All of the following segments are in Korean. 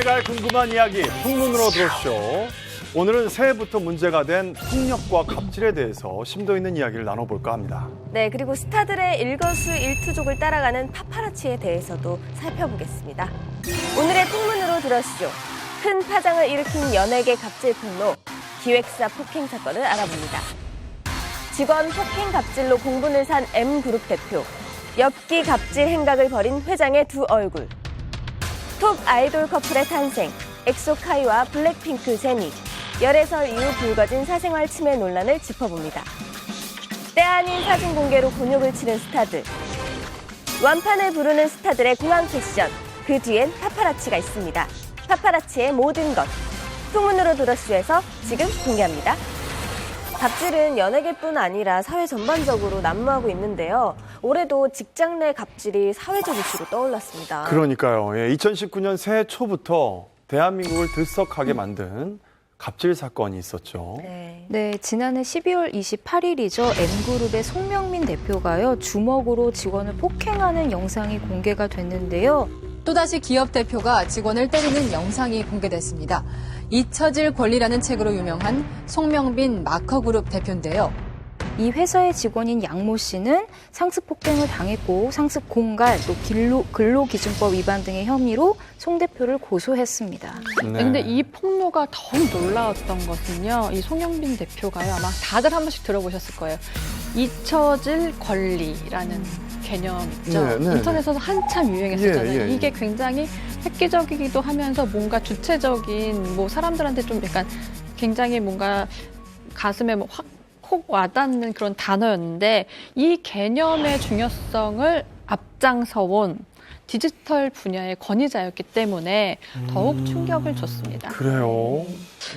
새해가 궁금한 이야기 풍문으로 들어오시죠. 오늘은 새해부터 문제가 된 폭력과 갑질에 대해서 심도 있는 이야기를 나눠볼까 합니다. 네, 그리고 스타들의 일거수일투족을 따라가는 파파라치에 대해서도 살펴보겠습니다. 오늘의 풍문으로 들으시죠. 큰 파장을 일으킨 연예계 갑질 폭로, 기획사 폭행 사건을 알아봅니다. 직원 폭행 갑질로 공분을 산 M그룹 대표, 엽기 갑질 행각을 벌인 회장의 두 얼굴, 톱 아이돌 커플의 탄생, 엑소카이와 블랙핑크 제니, 열애설 이후 불거진 사생활 침해 논란을 짚어봅니다. 때 아닌 사진 공개로 곤욕을 치른 스타들, 완판을 부르는 스타들의 공항 패션, 그 뒤엔 파파라치가 있습니다. 파파라치의 모든 것, 풍문으로 들었슈에서 지금 공개합니다. 갑질은 연예계뿐 아니라 사회 전반적으로 난무하고 있는데요. 올해도 직장 내 갑질이 사회적 이슈로 떠올랐습니다. 그러니까요. 2019년 새해 초부터 대한민국을 들썩하게 만든 갑질 사건이 있었죠. 네, 지난해 12월 28일이죠. M그룹의 송명민 대표가요, 주먹으로 직원을 폭행하는 영상이 공개가 됐는데요. 또다시 기업 대표가 직원을 때리는 영상이 공개됐습니다. 잊혀질 권리라는 책으로 유명한 송명빈 마커그룹 대표인데요. 이 회사의 직원인 양모 씨는 상습 폭행을 당했고 상습 공갈, 또 근로기준법 위반 등의 혐의로 송 대표를 고소했습니다. 네. 근데 이 폭로가 더욱 놀라웠던 것은요. 이 송영빈 대표가요. 아마 다들 한 번씩 들어보셨을 거예요. 잊혀질 권리라는 개념 있죠. 네. 인터넷에서 한참 유행했었잖아요. 예. 이게 굉장히 획기적이기도 하면서 뭔가 주체적인 뭐 사람들한테 좀 약간 굉장히 뭔가 가슴에 뭐 혹 와닿는 그런 단어였는데 이 개념의 중요성을 앞장서온 디지털 분야의 권위자였기 때문에 더욱 충격을 줬습니다. 그래요.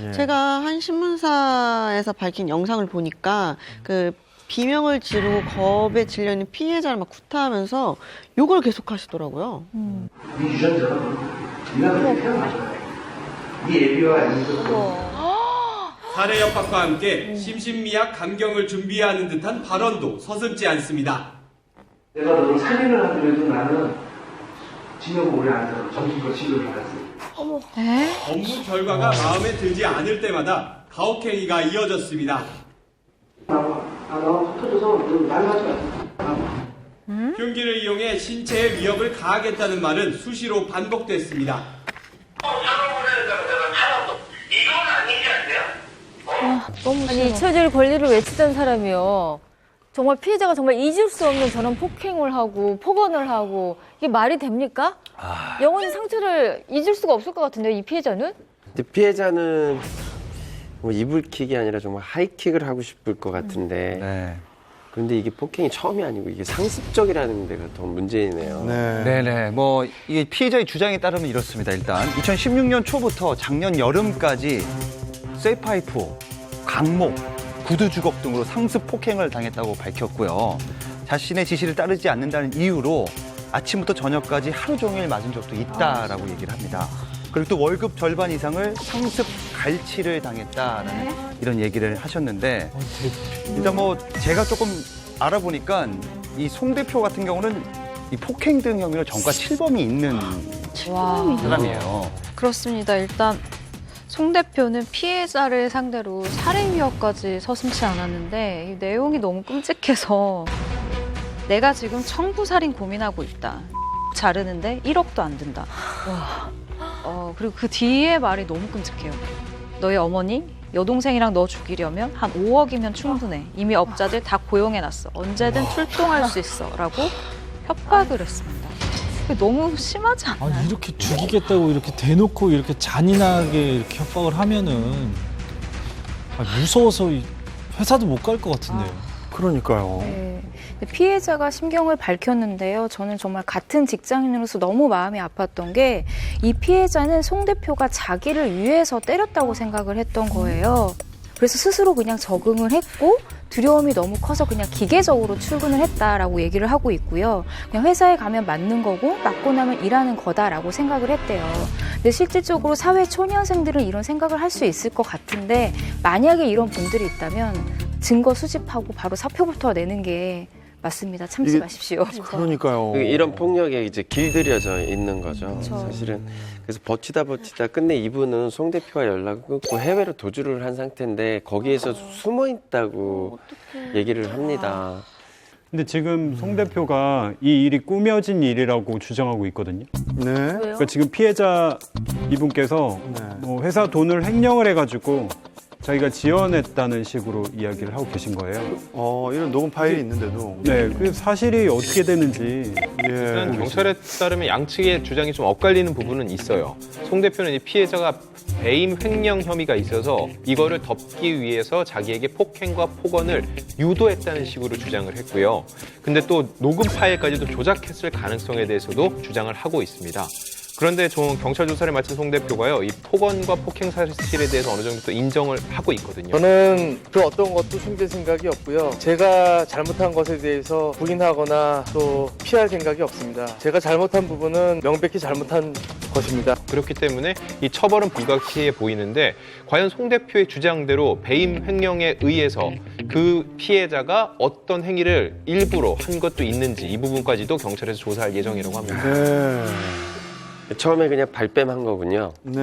예. 제가 한 신문사에서 밝힌 영상을 보니까 그 비명을 지르고 겁에 질려있는 피해자를 막 구타하면서 욕을 계속 하시더라고요. 이 유전자는 인간을 태어나죠. 이 애비와 인간은 살해 협박과 함께 심신미약 감경을 준비하는 듯한 발언도 서슴지 않습니다. 내가 너를 살인을 하더라도 나는 징역을 오래 안 살아. 정신과 치료를 받았어요. 업무 결과가 마음에 들지 않을 때마다 가혹행위가 이어졌습니다. 나와 터져서 너 말하지 마. 흉기를 이용해 신체에 위협을 가하겠다는 말은 수시로 반복됐습니다. 아니, 잊혀질 권리를 외치던 사람이요. 정말 피해자가 정말 잊을 수 없는 저런 폭행을 하고 폭언을 하고 이게 말이 됩니까? 영원히 상처를 잊을 수가 없을 것 같은데요, 이 피해자는? 근데 피해자는 뭐 이불킥이 아니라 정말 하이킥을 하고 싶을 것 같은데 네. 그런데 이게 폭행이 처음이 아니고 이게 상습적이라는 데가 더 문제이네요. 네네. 뭐 이게 피해자의 주장에 따르면 이렇습니다. 일단 2016년 초부터 작년 여름까지 쇠파이프, 강목, 구두 주걱 등으로 상습 폭행을 당했다고 밝혔고요. 자신의 지시를 따르지 않는다는 이유로 아침부터 저녁까지 하루 종일 맞은 적도 있다라고 얘기를 합니다. 그리고 또 월급 절반 이상을 상습 갈취를 당했다라는 이런 얘기를 하셨는데 일단 뭐 제가 조금 알아보니까 이 송 대표 같은 경우는 이 폭행 등 혐의로 전과 7범이 있는 사람이에요. 그렇습니다. 일단 송 대표는 피해자를 상대로 살해 위협까지 서슴지 않았는데 이 내용이 너무 끔찍해서 내가 지금 청부살인 고민하고 있다. 자르는데 1억도 안 든다. 그리고 그 뒤에 말이 너무 끔찍해요. 너의 어머니, 여동생이랑 너 죽이려면 한 5억이면 충분해. 이미 업자들 다 고용해놨어. 언제든 출동할 수 있어. 라고 협박을 했습니다. 너무 심하지 않나요? 아니, 이렇게 죽이겠다고 이렇게 대놓고 이렇게 잔인하게 이렇게 협박을 하면은 무서워서 회사도 못 갈 것 같은데요. 그러니까요. 네. 피해자가 심경을 밝혔는데요. 저는 정말 같은 직장인으로서 너무 마음이 아팠던 게 이 피해자는 송 대표가 자기를 위해서 때렸다고 생각을 했던 거예요. 그래서 스스로 그냥 적응을 했고 두려움이 너무 커서 그냥 기계적으로 출근을 했다라고 얘기를 하고 있고요. 그냥 회사에 가면 맞는 거고 맞고 나면 일하는 거다라고 생각을 했대요. 근데 실질적으로 사회 초년생들은 이런 생각을 할 수 있을 것 같은데 만약에 이런 분들이 있다면 증거 수집하고 바로 사표부터 내는 게 맞습니다. 참지 이게- 마십시오. 그러니까요. 이런 폭력에 이제 길들여져 있는 거죠. 그쵸. 사실은 그래서 버티다 끝내 이분은 송 대표와 연락을 끊고 해외로 도주를 한 상태인데 거기에서 숨어 있다고 얘기를 합니다. 근데 지금 송 대표가 이 일이 꾸며진 일이라고 주장하고 있거든요. 네. 왜요? 그러니까 지금 피해자 이분께서 네. 뭐 회사 돈을 횡령을 해가지고 자기가 지원했다는 식으로 이야기를 하고 계신 거예요. 이런 녹음 파일이 있는데도. 네, 그 사실이 어떻게 되는지 일단 경찰에 따르면 양측의 주장이 좀 엇갈리는 부분은 있어요. 송 대표는 이 피해자가 배임 횡령 혐의가 있어서 이거를 덮기 위해서 자기에게 폭행과 폭언을 유도했다는 식으로 주장을 했고요. 근데 또 녹음 파일까지도 조작했을 가능성에 대해서도 주장을 하고 있습니다. 그런데 좀 경찰 조사를 마친 송 대표가요, 이 폭언과 폭행 사실에 대해서 어느 정도 또 인정을 하고 있거든요. 저는 그 어떤 것도 숨길 생각이 없고요. 제가 잘못한 것에 대해서 부인하거나 또 피할 생각이 없습니다. 제가 잘못한 부분은 명백히 잘못한 것입니다. 그렇기 때문에 이 처벌은 불가피해 보이는데 과연 송 대표의 주장대로 배임 횡령에 의해서 그 피해자가 어떤 행위를 일부러 한 것도 있는지 이 부분까지도 경찰에서 조사할 예정이라고 합니다. 네. 처음에 그냥 발뺌한 거군요. 네.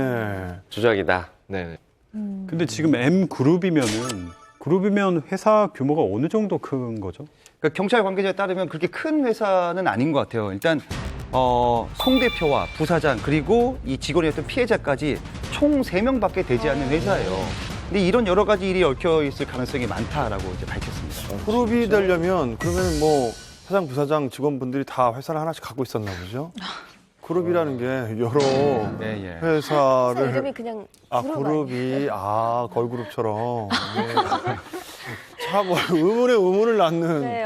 조작이다. 네. 근데 지금 그룹이면 회사 규모가 어느 정도 큰 거죠? 그러니까 경찰 관계자에 따르면 그렇게 큰 회사는 아닌 것 같아요. 일단 송 대표와 부사장 그리고 이 직원이었던 피해자까지 총 3명밖에 되지 않는 회사예요. 근데 이런 여러 가지 일이 얽혀 있을 가능성이 많다라고 이제 밝혔습니다. 그룹이 되려면 그러면 뭐 사장, 부사장, 직원분들이 다 회사를 하나씩 갖고 있었나 보죠? 그룹이라는 게 여러 예. 회사 회사를 이름이 그냥 그룹이 걸그룹처럼 참 의문에 의문을 낳는 네,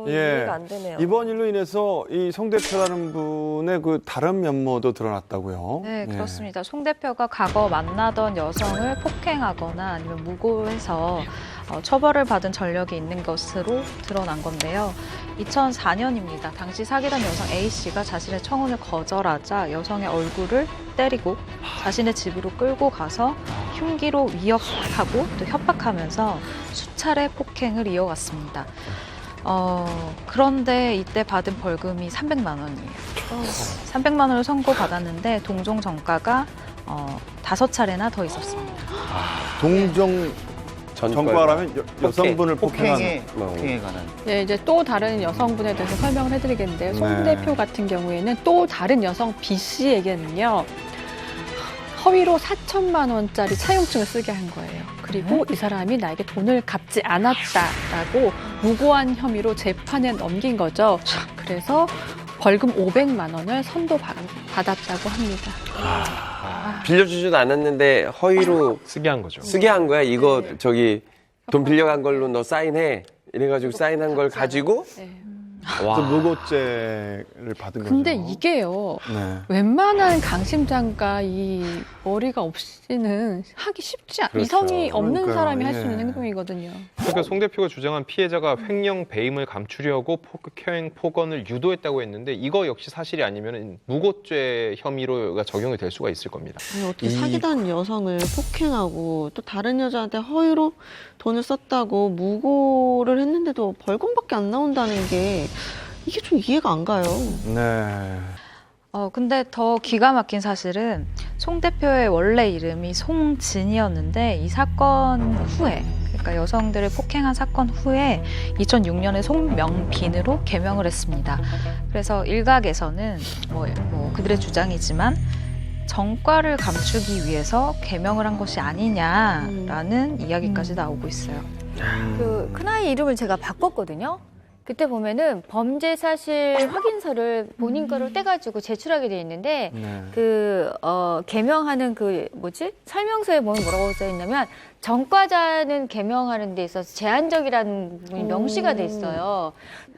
이해가 안 되네요. 이번 일로 인해서 이 송 대표라는 분의 그 다른 면모도 드러났다고요. 네, 그렇습니다. 송 대표가 과거 만나던 여성을 폭행하거나 아니면 무고해서 처벌을 받은 전력이 있는 것으로 드러난 건데요. 2004년입니다. 당시 사귀던 여성 A씨가 자신의 청혼을 거절하자 여성의 얼굴을 때리고 자신의 집으로 끌고 가서 흉기로 위협하고 또 협박하면서 수차례 폭행을 이어갔습니다. 그런데 이때 받은 벌금이 300만 원이에요. 300만 원을 선고받았는데 동종 전과가 5차례나 더 있었습니다. 동종 전과라면 여성분을 폭행에 폭행한 관한. 네, 이제 또 다른 여성분에 대해서 설명을 해드리겠는데요. 송 네. 대표 같은 경우에는 또 다른 여성 B 씨에게는요. 허위로 4천만 원짜리 차용증을 쓰게 한 거예요. 그리고 이 사람이 나에게 돈을 갚지 않았다라고 무고한 혐의로 재판에 넘긴 거죠. 그래서 벌금 500만 원을 선고받았다고 합니다. 빌려주지도 않았는데 허위로 쓰게 한 거죠. 쓰게 한 거야. 이거 돈 빌려간 걸로 너 사인해. 이래가지고 사인한 걸 가지고 네. 또 무고죄를 받은 거죠. 근데 이게요. 네. 횡만한 강심장과 이 머리가 없이는 하기 쉽지 않아요. 그렇죠. 이성이 없는 그러니까요. 사람이 할 수 있는 예. 행동이거든요. 그러니까 송 대표가 주장한 피해자가 횡령 배임을 감추려고 폭행 폭언을 유도했다고 했는데 이거 역시 사실이 아니면 무고죄 혐의로가 적용이 될 수가 있을 겁니다. 아니, 어떻게 사귀던 여성을 폭행하고 또 다른 여자한테 허위로 돈을 썼다고 무고를 했는데도 벌금밖에 안 나온다는 게 이게 좀 이해가 안 가요. 네. 근데 더 기가 막힌 사실은 송 대표의 원래 이름이 송진이었는데 이 사건 후에 그러니까 여성들을 폭행한 사건 후에 2006년에 송명빈으로 개명을 했습니다. 그래서 일각에서는 뭐 그들의 주장이지만 정과를 감추기 위해서 개명을 한 것이 아니냐라는 이야기까지 나오고 있어요. 그 큰아이 이름을 제가 바꿨거든요. 그때 보면은 범죄 사실 확인서를 본인 거를 떼가지고 제출하게 돼 있는데 개명하는 설명서에 보면 뭐라고 써 있냐면 전과자는 개명하는 데 있어서 제한적이라는 부분이 명시가 돼 있어요.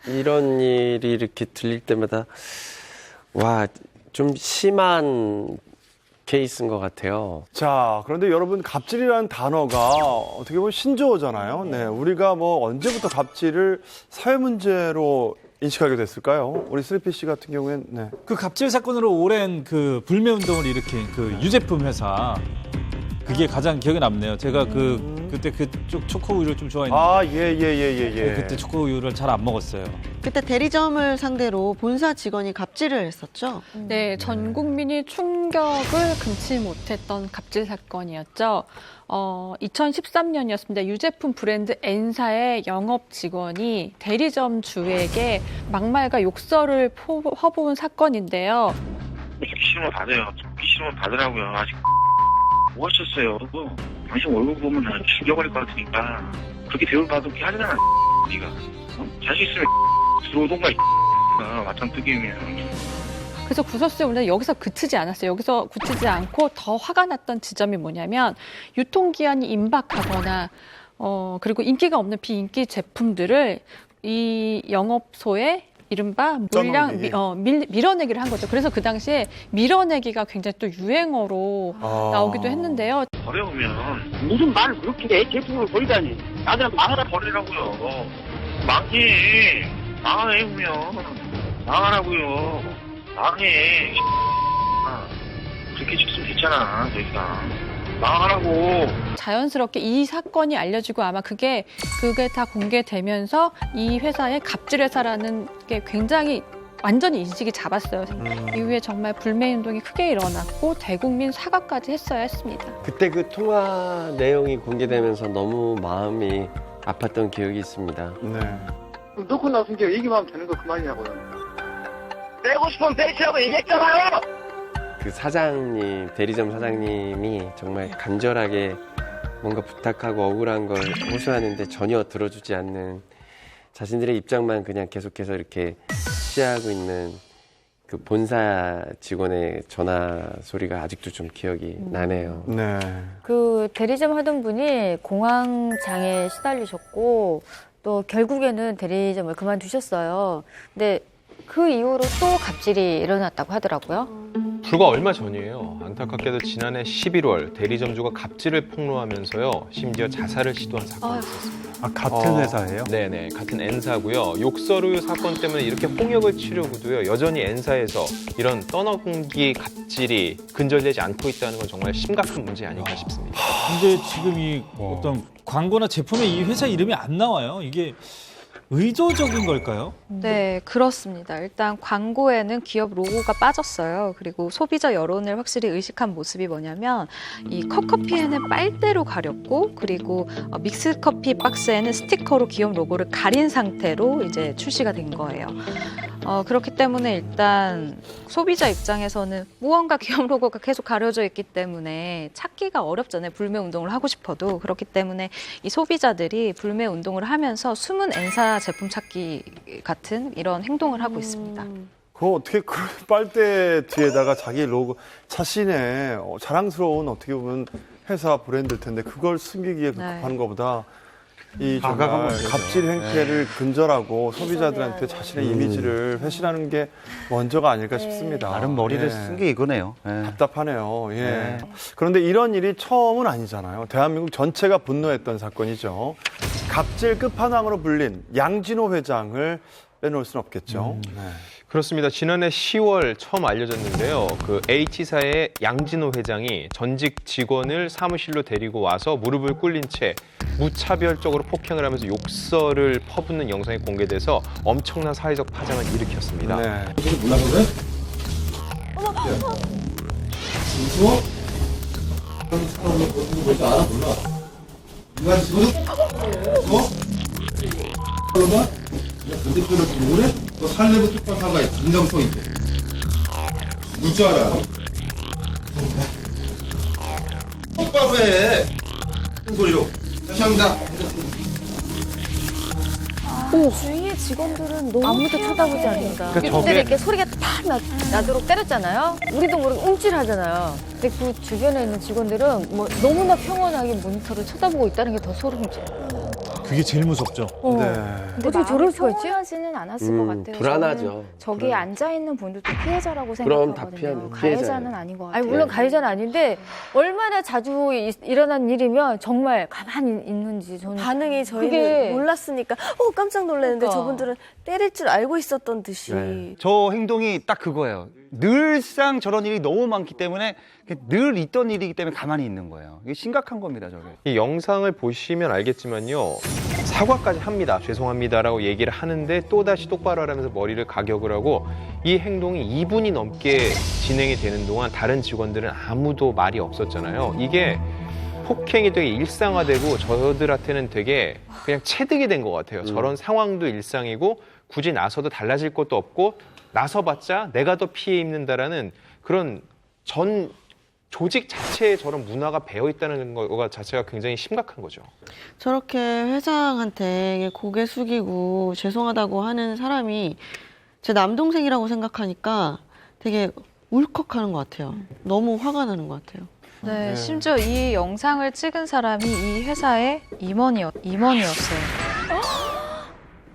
이런 일이 이렇게 들릴 때마다 좀 심한 케이스인 것 같아요. 자, 그런데 여러분 갑질이라는 단어가 어떻게 보면 신조어잖아요. 네, 우리가 뭐 언제부터 갑질을 사회 문제로 인식하게 됐을까요? 우리 슬피 씨 같은 경우에는 네. 그 갑질 사건으로 오랜 그 불매 운동을 일으킨 그 유제품 회사 그게 가장 기억에 남네요. 제가 그 그때 그쪽 초코 우유를 좀 좋아했는데. 아, 예. 그때 초코 우유를 잘 안 먹었어요. 그때 대리점을 상대로 본사 직원이 갑질을 했었죠. 네, 전 국민이 충격을 금치 못했던 갑질 사건이었죠. 2013년이었습니다. 유제품 브랜드 N사의 영업 직원이 대리점 주에게 막말과 욕설을 퍼부은 사건인데요. 죽기 싫으면 받아요. 죽기 싫으면 받으라고요. 아직 뭐 하셨어요? 당신 얼굴 보면 난 죽여버릴 것 같으니까 그렇게 대우받게 하잖아. 네가 자신 있으면 들어오던가 마땅 뜨기면. 그래서 구설수에 올라 여기서 그치지 않았어요. 여기서 그치지 않고 더 화가 났던 지점이 뭐냐면 유통기한이 임박하거나 그리고 인기가 없는 비인기 제품들을 이 영업소에 이른바 물량 밀어내기를 한 거죠. 그래서 그 당시에 밀어내기가 굉장히 또 유행어로 나오기도 했는데요. 버려오면 무슨 말을 그렇게 해? 제품을 버리다니. 나한테 망하라 버리라고요. 망해 보면 망하라고요. 망해. 그렇게 찍으면 됐잖아. 더 이상 망하라고. 자연스럽게 이 사건이 알려지고 아마 그게 다 공개되면서 이 회사의 갑질 회사라는 게 굉장히 완전히 인식이 잡았어요. 이후에 정말 불매운동이 크게 일어났고 대국민 사과까지 했어야 했습니다. 그때 그 통화 내용이 공개되면서 너무 마음이 아팠던 기억이 있습니다. 네. 놓고 나서니까 얘기만 하면 되는 거 그만이냐고요. 내고 싶으면 배치라고 얘기했잖아요. 그 사장님, 대리점 사장님이 정말 간절하게 뭔가 부탁하고 억울한 걸 호소하는데 전혀 들어주지 않는 자신들의 입장만 그냥 계속해서 이렇게 취하고 있는 그 본사 직원의 전화 소리가 아직도 좀 기억이 나네요. 네. 그 대리점 하던 분이 공황장애에 시달리셨고 또 결국에는 대리점을 그만두셨어요. 근데 그 이후로 또 갑질이 일어났다고 하더라고요. 불과 얼마 전이에요. 안타깝게도 지난해 11월 대리점주가 갑질을 폭로하면서요. 심지어 자살을 시도한 사건이 있었습니다. 아, 같은 회사예요? 네네, 같은 N사고요. 욕설우유 사건 때문에 이렇게 홍역을 치르고도요. 여전히 N사에서 이런 떠넘기 갑질이 근절되지 않고 있다는 건 정말 심각한 문제 아닌가 싶습니다. 근데 지금 이 어떤 광고나 제품에 이 회사 이름이 안 나와요. 이게 의도적인 걸까요? 네, 그렇습니다. 일단 광고에는 기업 로고가 빠졌어요. 그리고 소비자 여론을 확실히 의식한 모습이 뭐냐면 이 컵커피에는 빨대로 가렸고 그리고 믹스커피 박스에는 스티커로 기업 로고를 가린 상태로 이제 출시가 된 거예요. 그렇기 때문에 일단 소비자 입장에서는 무언가 기업 로고가 계속 가려져 있기 때문에 찾기가 어렵잖아요. 불매 운동을 하고 싶어도. 그렇기 때문에 이 소비자들이 불매 운동을 하면서 숨은 N사 제품 찾기 같은 이런 행동을 하고 있습니다. 그거 어떻게 그 빨대 뒤에다가 자기 로고 자신의 자랑스러운 어떻게 보면 회사 브랜드일 텐데 그걸 숨기기에 급급한 것보다 이 정말 갑질 행태를 근절하고 소비자들한테 자신의 이미지를 회신하는 게 먼저가 아닐까 싶습니다. 나름 머리를 쓴 게 이거네요. 답답하네요. 예. 그런데 이런 일이 처음은 아니잖아요. 대한민국 전체가 분노했던 사건이죠. 갑질 끝판왕으로 불린 양진호 회장을 빼놓을 수는 없겠죠. 네. 그렇습니다. 지난해 10월 처음 알려졌는데요. 그 H사의 양진호 회장이 전직 직원을 사무실로 데리고 와서 무릎을 꿇린 채 무차별적으로 폭행을 하면서 욕설을 퍼붓는 영상이 공개돼서 엄청난 사회적 파장을 일으켰습니다. 네. 반대편으로 오래 또 살레브 뚝방 사과에 진정성 있게 물 줄 알아. 똑바로 해. 큰 소리로. 감사합니다. 주위의 직원들은 너무 아무도 쳐다보지 않는다. 그러니까 그때 저게- 이렇게 소리가 탁 나도록 때렸잖아요. 우리도 모르게 움찔하잖아요. 근데 그 주변에 있는 직원들은 뭐 너무나 평온하게 모니터를 쳐다보고 있다는 게 더 소름이죠. 그게 제일 무섭죠. 네. 근데 어떻게 저럴 수가 있지? 평온하지는 않았을 것 같아요. 불안하죠. 저는 저기에 앉아 있는 분들도 피해자라고 그럼 다 생각하거든요. 피해자예요. 가해자는 아닌 것 같아요. 아니 물론 가해자는 아닌데 얼마나 자주 일어난 일이면 정말 가만히 있는지 저는 반응이 저희는 그게- 몰랐으니까 깜짝 놀랐는데 그러니까. 저분들은 때릴 줄 알고 있었던 듯이 저 행동이 딱 그거예요. 늘상 저런 일이 너무 많기 때문에 늘 있던 일이기 때문에 가만히 있는 거예요. 이게 심각한 겁니다, 저게. 이 영상을 보시면 알겠지만요. 사과까지 합니다. 죄송합니다라고 얘기를 하는데 또다시 똑바로 하라면서 머리를 가격을 하고 이 행동이 2분이 넘게 진행이 되는 동안 다른 직원들은 아무도 말이 없었잖아요. 이게 폭행이 되게 일상화되고 저들한테는 되게 그냥 체득이 된 것 같아요. 저런 상황도 일상이고 굳이 나서도 달라질 것도 없고 나서봤자 내가 더 피해 입는다라는 그런 전 조직 자체에 저런 문화가 배어 있다는 거 자체가 굉장히 심각한 거죠. 저렇게 회장한테 고개 숙이고 죄송하다고 하는 사람이 제 남동생이라고 생각하니까 되게 울컥하는 것 같아요. 너무 화가 나는 것 같아요. 네, 심지어 이 영상을 찍은 사람이 이 회사의 임원이었어요.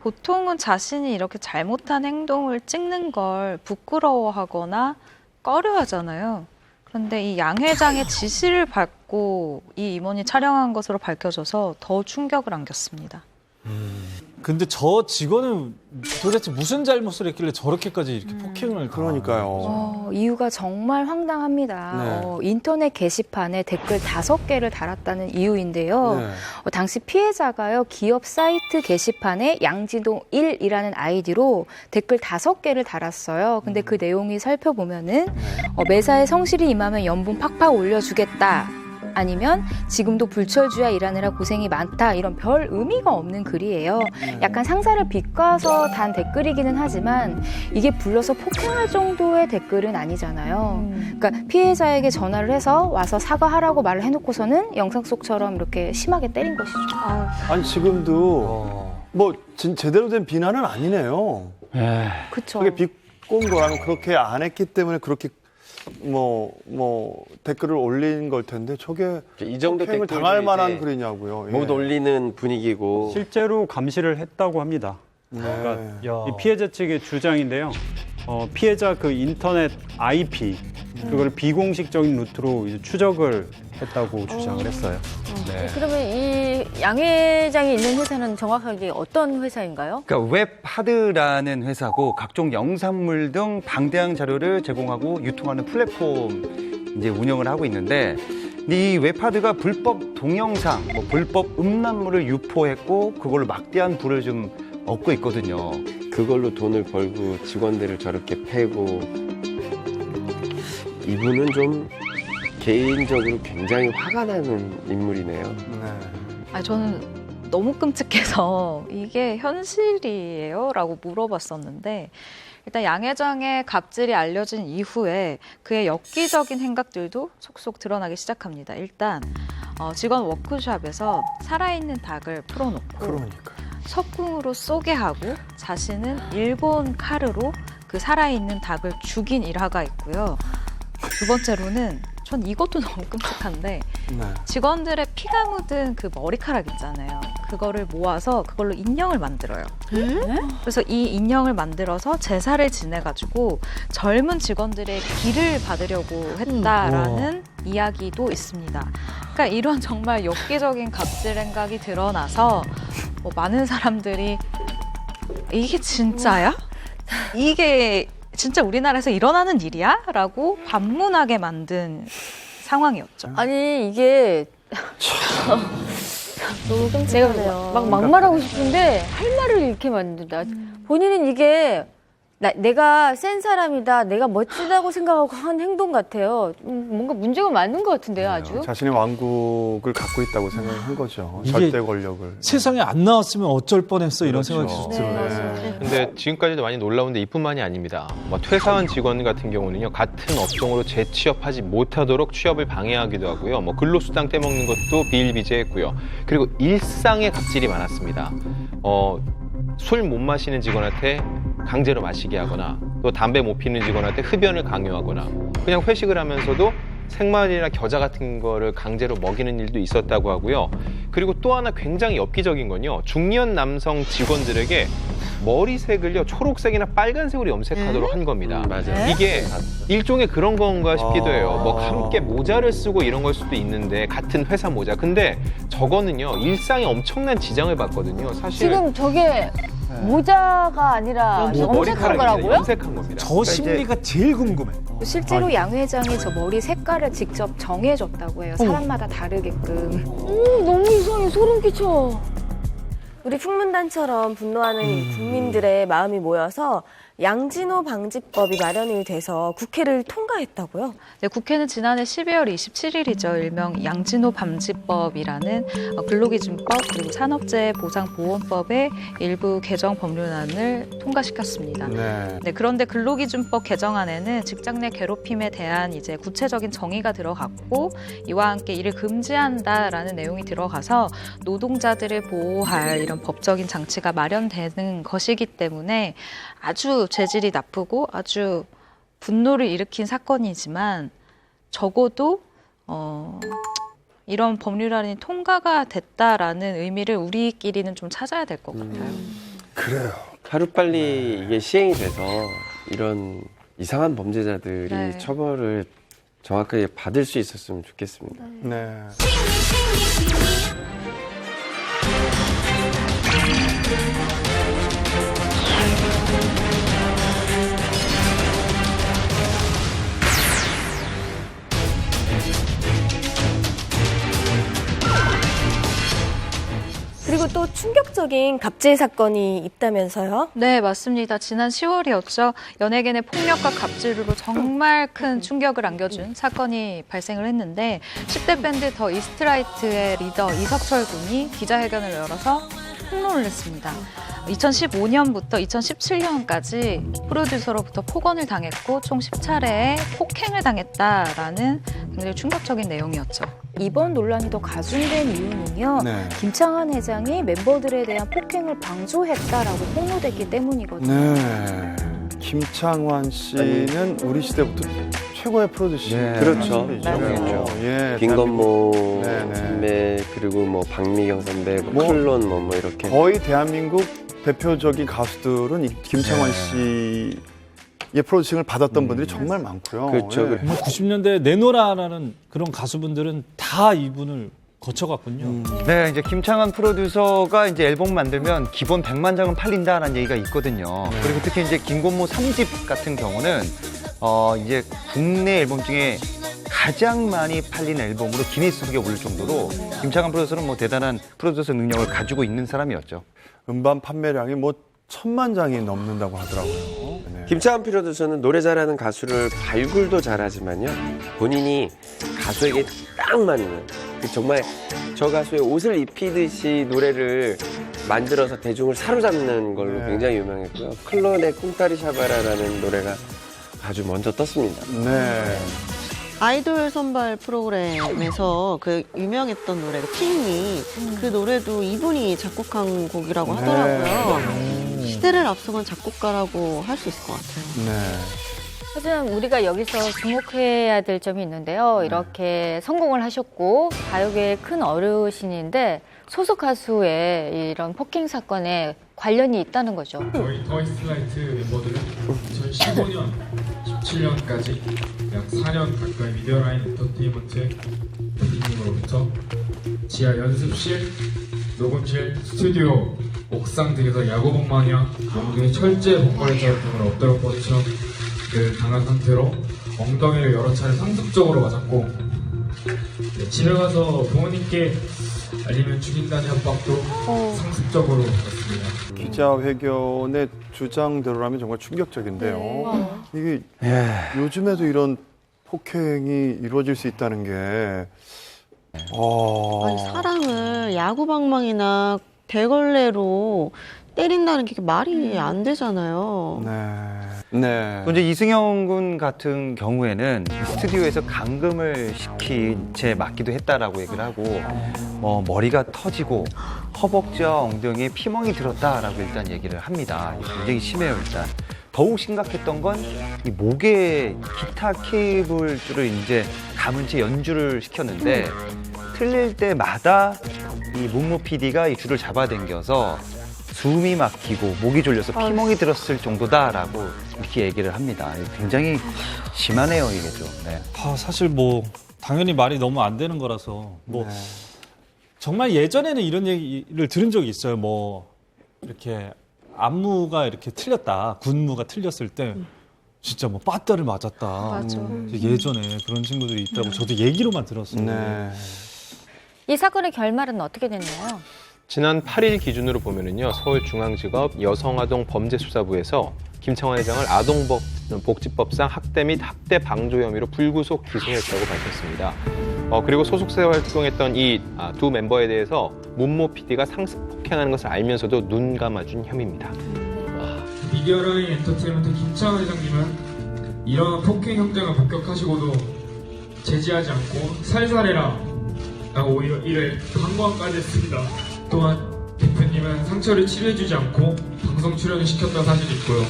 보통은 자신이 이렇게 잘못한 행동을 찍는 걸 부끄러워하거나 꺼려하잖아요. 그런데 이 양 회장의 지시를 받고 이 임원이 촬영한 것으로 밝혀져서 더 충격을 안겼습니다. 근데 저 직원은 도대체 무슨 잘못을 했길래 저렇게까지 이렇게 폭행을 그러니까요. 이유가 정말 황당합니다. 네. 인터넷 게시판에 댓글 5개를 달았다는 이유인데요. 네. 당시 피해자가요, 기업 사이트 게시판에 양지동 1이라는 아이디로 댓글 5개를 달았어요. 근데 그 내용이 살펴보면은 매사에 성실히 임하면 연봉 팍팍 올려주겠다. 아니면 지금도 불철주야 일하느라 고생이 많다, 이런 별 의미가 없는 글이에요. 약간 상사를 비꼬아서 단 댓글이기는 하지만 이게 불러서 폭행할 정도의 댓글은 아니잖아요. 그러니까 피해자에게 전화를 해서 와서 사과하라고 말을 해놓고서는 영상 속처럼 이렇게 심하게 때린 것이죠. 아니 지금도 뭐 제대로 된 비난은 아니네요. 그렇죠. 그게 비꼰 거라면 그렇게 안 했기 때문에 그렇게 댓글을 올린 걸 텐데 저게 이 정도 폭행을 댓글도 당할 만한 이제 글이냐고요. 못 올리는 분위기고 실제로 감시를 했다고 합니다. 그러니까 이 피해자 측의 주장인데요. 피해자 그 인터넷 IP 그걸 비공식적인 루트로 이제 추적을 했다고 주장을 했어요. 네. 그러면 이 양 회장이 있는 회사는 정확하게 어떤 회사인가요? 그러니까 웹하드라는 회사고 각종 영상물 등 방대한 자료를 제공하고 유통하는 플랫폼 이제 운영을 하고 있는데 이 웹하드가 불법 동영상, 불법 음란물을 유포했고 그걸로 막대한 부를 좀 얻고 있거든요. 그걸로 돈을 벌고 직원들을 저렇게 패고 이분은 좀 개인적으로 굉장히 화가 나는 인물이네요. 저는 너무 끔찍해서 이게 현실이에요? 라고 물어봤었는데 일단 양 회장의 갑질이 알려진 이후에 그의 엽기적인 행각들도 속속 드러나기 시작합니다. 일단 직원 워크숍에서 살아있는 닭을 풀어놓고 석궁으로 쏘게 하고 자신은 일본 카르로 그 살아있는 닭을 죽인 일화가 있고요. 두 번째로는 전 이것도 너무 끔찍한데 직원들의 피가 묻은 그 머리카락 있잖아요. 그거를 모아서 그걸로 인형을 만들어요. 그래서 이 인형을 만들어서 제사를 지내가지고 젊은 직원들의 기를 받으려고 했다라는 이야기도 있습니다. 그러니까 이런 정말 엽기적인 갑질 행각이 드러나서 많은 사람들이 이게 진짜야? 이게 진짜 우리나라에서 일어나는 일이야? 라고 반문하게 만든 상황이었죠. 아니 이게 너무 끔찍하네요. 막 막말하고 싶은데 할 말을 이렇게 만든다. 본인은 이게 내가 센 사람이다, 내가 멋지다고 생각하고 한 행동 같아요. 뭔가 문제가 많은 것 같은데요, 아주. 자신의 왕국을 갖고 있다고 생각한 거죠. 절대 권력을. 세상에 안 나왔으면 어쩔 뻔했어 이런 생각이 들어요. 근데 지금까지도 많이 놀라운데 이뿐만이 아닙니다. 퇴사한 직원 같은 경우는요, 같은 업종으로 재취업하지 못하도록 취업을 방해하기도 하고요. 근로수당 떼먹는 것도 비일비재했고요. 그리고 일상의 갑질이 많았습니다. 술 못 마시는 직원한테 강제로 마시게 하거나 또 담배 못 피는 직원한테 흡연을 강요하거나 그냥 회식을 하면서도 생마늘이나 겨자 같은 거를 강제로 먹이는 일도 있었다고 하고요. 그리고 또 하나 굉장히 엽기적인 건요. 중년 남성 직원들에게 머리색을요 초록색이나 빨간색으로 염색하도록 한 겁니다. 맞아요. 이게 일종의 그런 건가 싶기도 해요. 뭐 함께 모자를 쓰고 이런 걸 수도 있는데 같은 회사 모자. 근데 저거는요 일상에 엄청난 지장을 받거든요. 사실 지금 저게 모자가 아니라 염색한 거라고요? 염색한 겁니다. 저 심리가 제일 궁금해. 실제로 양 회장이 저 머리 색깔을 직접 정해줬다고 해요. 사람마다 다르게끔. 너무 이상해. 소름 끼쳐. 우리 풍문단처럼 분노하는 국민들의 마음이 모여서 양진호 방지법이 마련이 돼서 국회를 통과했다고요? 네, 국회는 지난해 12월 27일이죠. 일명 양진호 방지법이라는 근로기준법 그리고 산업재해보상보험법의 일부 개정 법률안을 통과시켰습니다. 네, 그런데 근로기준법 개정안에는 직장 내 괴롭힘에 대한 이제 구체적인 정의가 들어갔고 이와 함께 이를 금지한다라는 내용이 들어가서 노동자들을 보호할 이런 법적인 장치가 마련되는 것이기 때문에 아주 재질이 나쁘고 아주 분노를 일으킨 사건이지만 적어도 이런 법률안이 통과가 됐다라는 의미를 우리끼리는 좀 찾아야 될 것 같아요. 그래요. 하루빨리 이게 시행이 돼서 이런 이상한 범죄자들이 네. 처벌을 정확하게 받을 수 있었으면 좋겠습니다. 네. 그리고 또 충격적인 갑질 사건이 있다면서요? 네, 맞습니다. 지난 10월이었죠. 연예계 내 폭력과 갑질로 정말 큰 충격을 안겨준 사건이 발생을 했는데 10대 밴드 더 이스트라이트의 리더 이석철 군이 기자회견을 열어서 폭로를 했습니다. 2015년부터 2017년까지 프로듀서로부터 폭언을 당했고 총 10차례의 폭행을 당했다라는 굉장히 충격적인 내용이었죠. 이번 논란이 더 가중된 이유는요. 네. 김창완 회장이 멤버들에 대한 폭행을 방조했다라고 폭로됐기 때문이거든요. 네. 김창완 씨는 우리 시대부터 최고의 프로듀서. 네, 그렇죠. 그렇죠. 예, 김건모 네네. 선배 그리고 뭐 박미경 선배, 뭐 클론 뭐 이렇게 거의 대한민국 대표적인 가수들은 이 김창완 씨의 프로듀싱을 받았던 분들이 정말 많고요. 그렇죠. 예. 정말 90년대 내노라라는 그런 가수분들은 다 이분을 거쳐갔군요. 네, 이제 김창완 프로듀서가 이제 앨범 만들면 기본 100만 장은 팔린다라는 얘기가 있거든요. 그리고 특히 이제 김건모 3집 같은 경우는 이제 국내 앨범 중에 가장 많이 팔린 앨범으로 기네스북에 오를 정도로 김창완 프로듀서는 뭐 대단한 프로듀서 능력을 가지고 있는 사람이었죠. 음반 판매량이 뭐 1000만 장이 넘는다고 하더라고요. 네. 김창완 프로듀서는 노래 잘하는 가수를 발굴도 잘하지만요 본인이 가수에게 딱 맞는 정말 저 가수의 옷을 입히듯이 노래를 만들어서 대중을 사로잡는 걸로 굉장히 유명했고요. 클론의 쿵따리 샤바라라는 노래가 아주 먼저 떴습니다. 네. 아이돌 선발 프로그램에서 그 유명했던 노래, 핑미, 그 노래도 이분이 작곡한 곡이라고 하더라고요. 시대를 앞서간 작곡가라고 할 수 있을 것 같아요. 네. 하지만 우리가 여기서 주목해야 될 점이 있는데요. 이렇게 성공을 하셨고 가요계의 큰 어르신인데 소속 가수의 이런 폭행 사건에 관련이 있다는 거죠. 저희 더 이스트라이트 멤버들은 2015년, 17년까지 약 4년 가까이 미디어라인 엔터테인먼트 PD님으로부터 지하 연습실, 녹음실, 스튜디오, 옥상 등에서 야구복 마냥 몽둥이 철제 복걸레자루 등을 엎드려 뻗쳐 당한 상태로 엉덩이를 여러 차례 상습적으로 맞았고 집에 가서 부모님께 알리면 죽인다는 협박도 상습적으로 받았습니다. 기자회견의 주장대로라면 정말 충격적인데요. 이게 요즘에도 이런 폭행이 이루어질 수 있다는 게 아니, 사람을 야구방망이나 대걸레로 때린다는 게 말이 안 되잖아요. 네. 또 이제 이승영 군 같은 경우에는 스튜디오에서 감금을 시킨 채 맞기도 했다라고 얘기를 하고 머리가 터지고 허벅지와 엉덩이에 피멍이 들었다라고 일단 얘기를 합니다. 굉장히 심해요 일단. 더욱 심각했던 건 이 목에 기타 케이블줄을 이제 감은 채 연주를 시켰는데 틀릴 때마다 이 문무 PD가 이 줄을 잡아당겨서 숨이 막히고 목이 졸려서 피멍이 들었을 정도다라고 이렇게 얘기를 합니다. 굉장히 심하네요, 이게 좀. 네. 사실 뭐 당연히 말이 너무 안 되는 거라서 뭐 정말 예전에는 이런 얘기를 들은 적이 있어요. 뭐 이렇게 안무가 이렇게 틀렸다, 군무가 틀렸을 때 진짜 뭐 빠따를 맞았다. 맞아. 예전에 그런 친구들이 있다고 저도 얘기로만 들었어요. 네. 이 사건의 결말은 어떻게 됐나요? 지난 8일 기준으로 보면은요, 서울중앙지법 여성아동 범죄수사부에서 김창완 회장을 아동복지법상 학대 및 학대 방조 혐의로 불구속 기소했다고 밝혔습니다. 그리고 소속사 활동했던 이 두 멤버에 대해서 문모 PD가 상습 폭행하는 것을 알면서도 눈 감아준 혐의입니다. 미디어라인 엔터테인먼트 김창완 회장님은 이런 폭행 형장을 목격하시고도 제지하지 않고 살살해라 라고 오히려 이를 강권까지 했습니다. 또한 대표님은 상처를 치료해주지 않고 방송 출연을 시켰다는 사실이 있고요.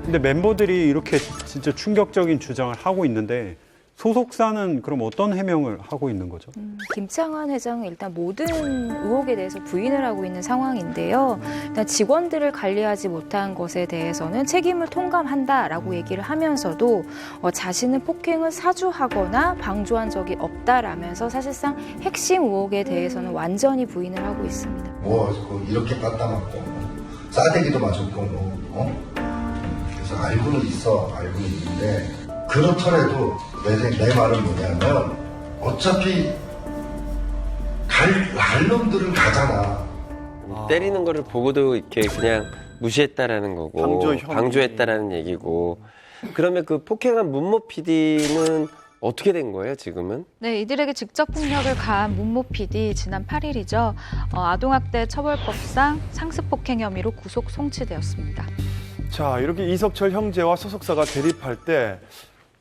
근데 멤버들이 이렇게 진짜 충격적인 주장을 하고 있는데 소속사는 그럼 어떤 해명을 하고 있는 거죠? 김창완 회장은 일단 모든 의혹에 대해서 부인을 하고 있는 상황인데요. 일단 직원들을 관리하지 못한 것에 대해서는 책임을 통감한다라고 얘기를 하면서도 자신은 폭행을 사주하거나 방조한 적이 없다라면서 사실상 핵심 의혹에 대해서는 완전히 부인을 하고 있습니다. 이렇게 갖다 맞고 싸대기도 맞았고 그래서 알고는 있는데 그렇더라도 내 말은 뭐냐면 어차피 갈 놈들은 가잖아. 때리는 거를 보고도 이렇게 그냥 무시했다라는 거고 방조했다라는 얘기고. 그러면 그 폭행한 문모 PD는 어떻게 된 거예요, 지금은? 네, 이들에게 직접 폭력을 가한 문모 PD 지난 8일이죠. 아동학대 처벌법상 상습폭행 혐의로 구속 송치되었습니다. 자, 이렇게 이석철 형제와 소속사가 대립할 때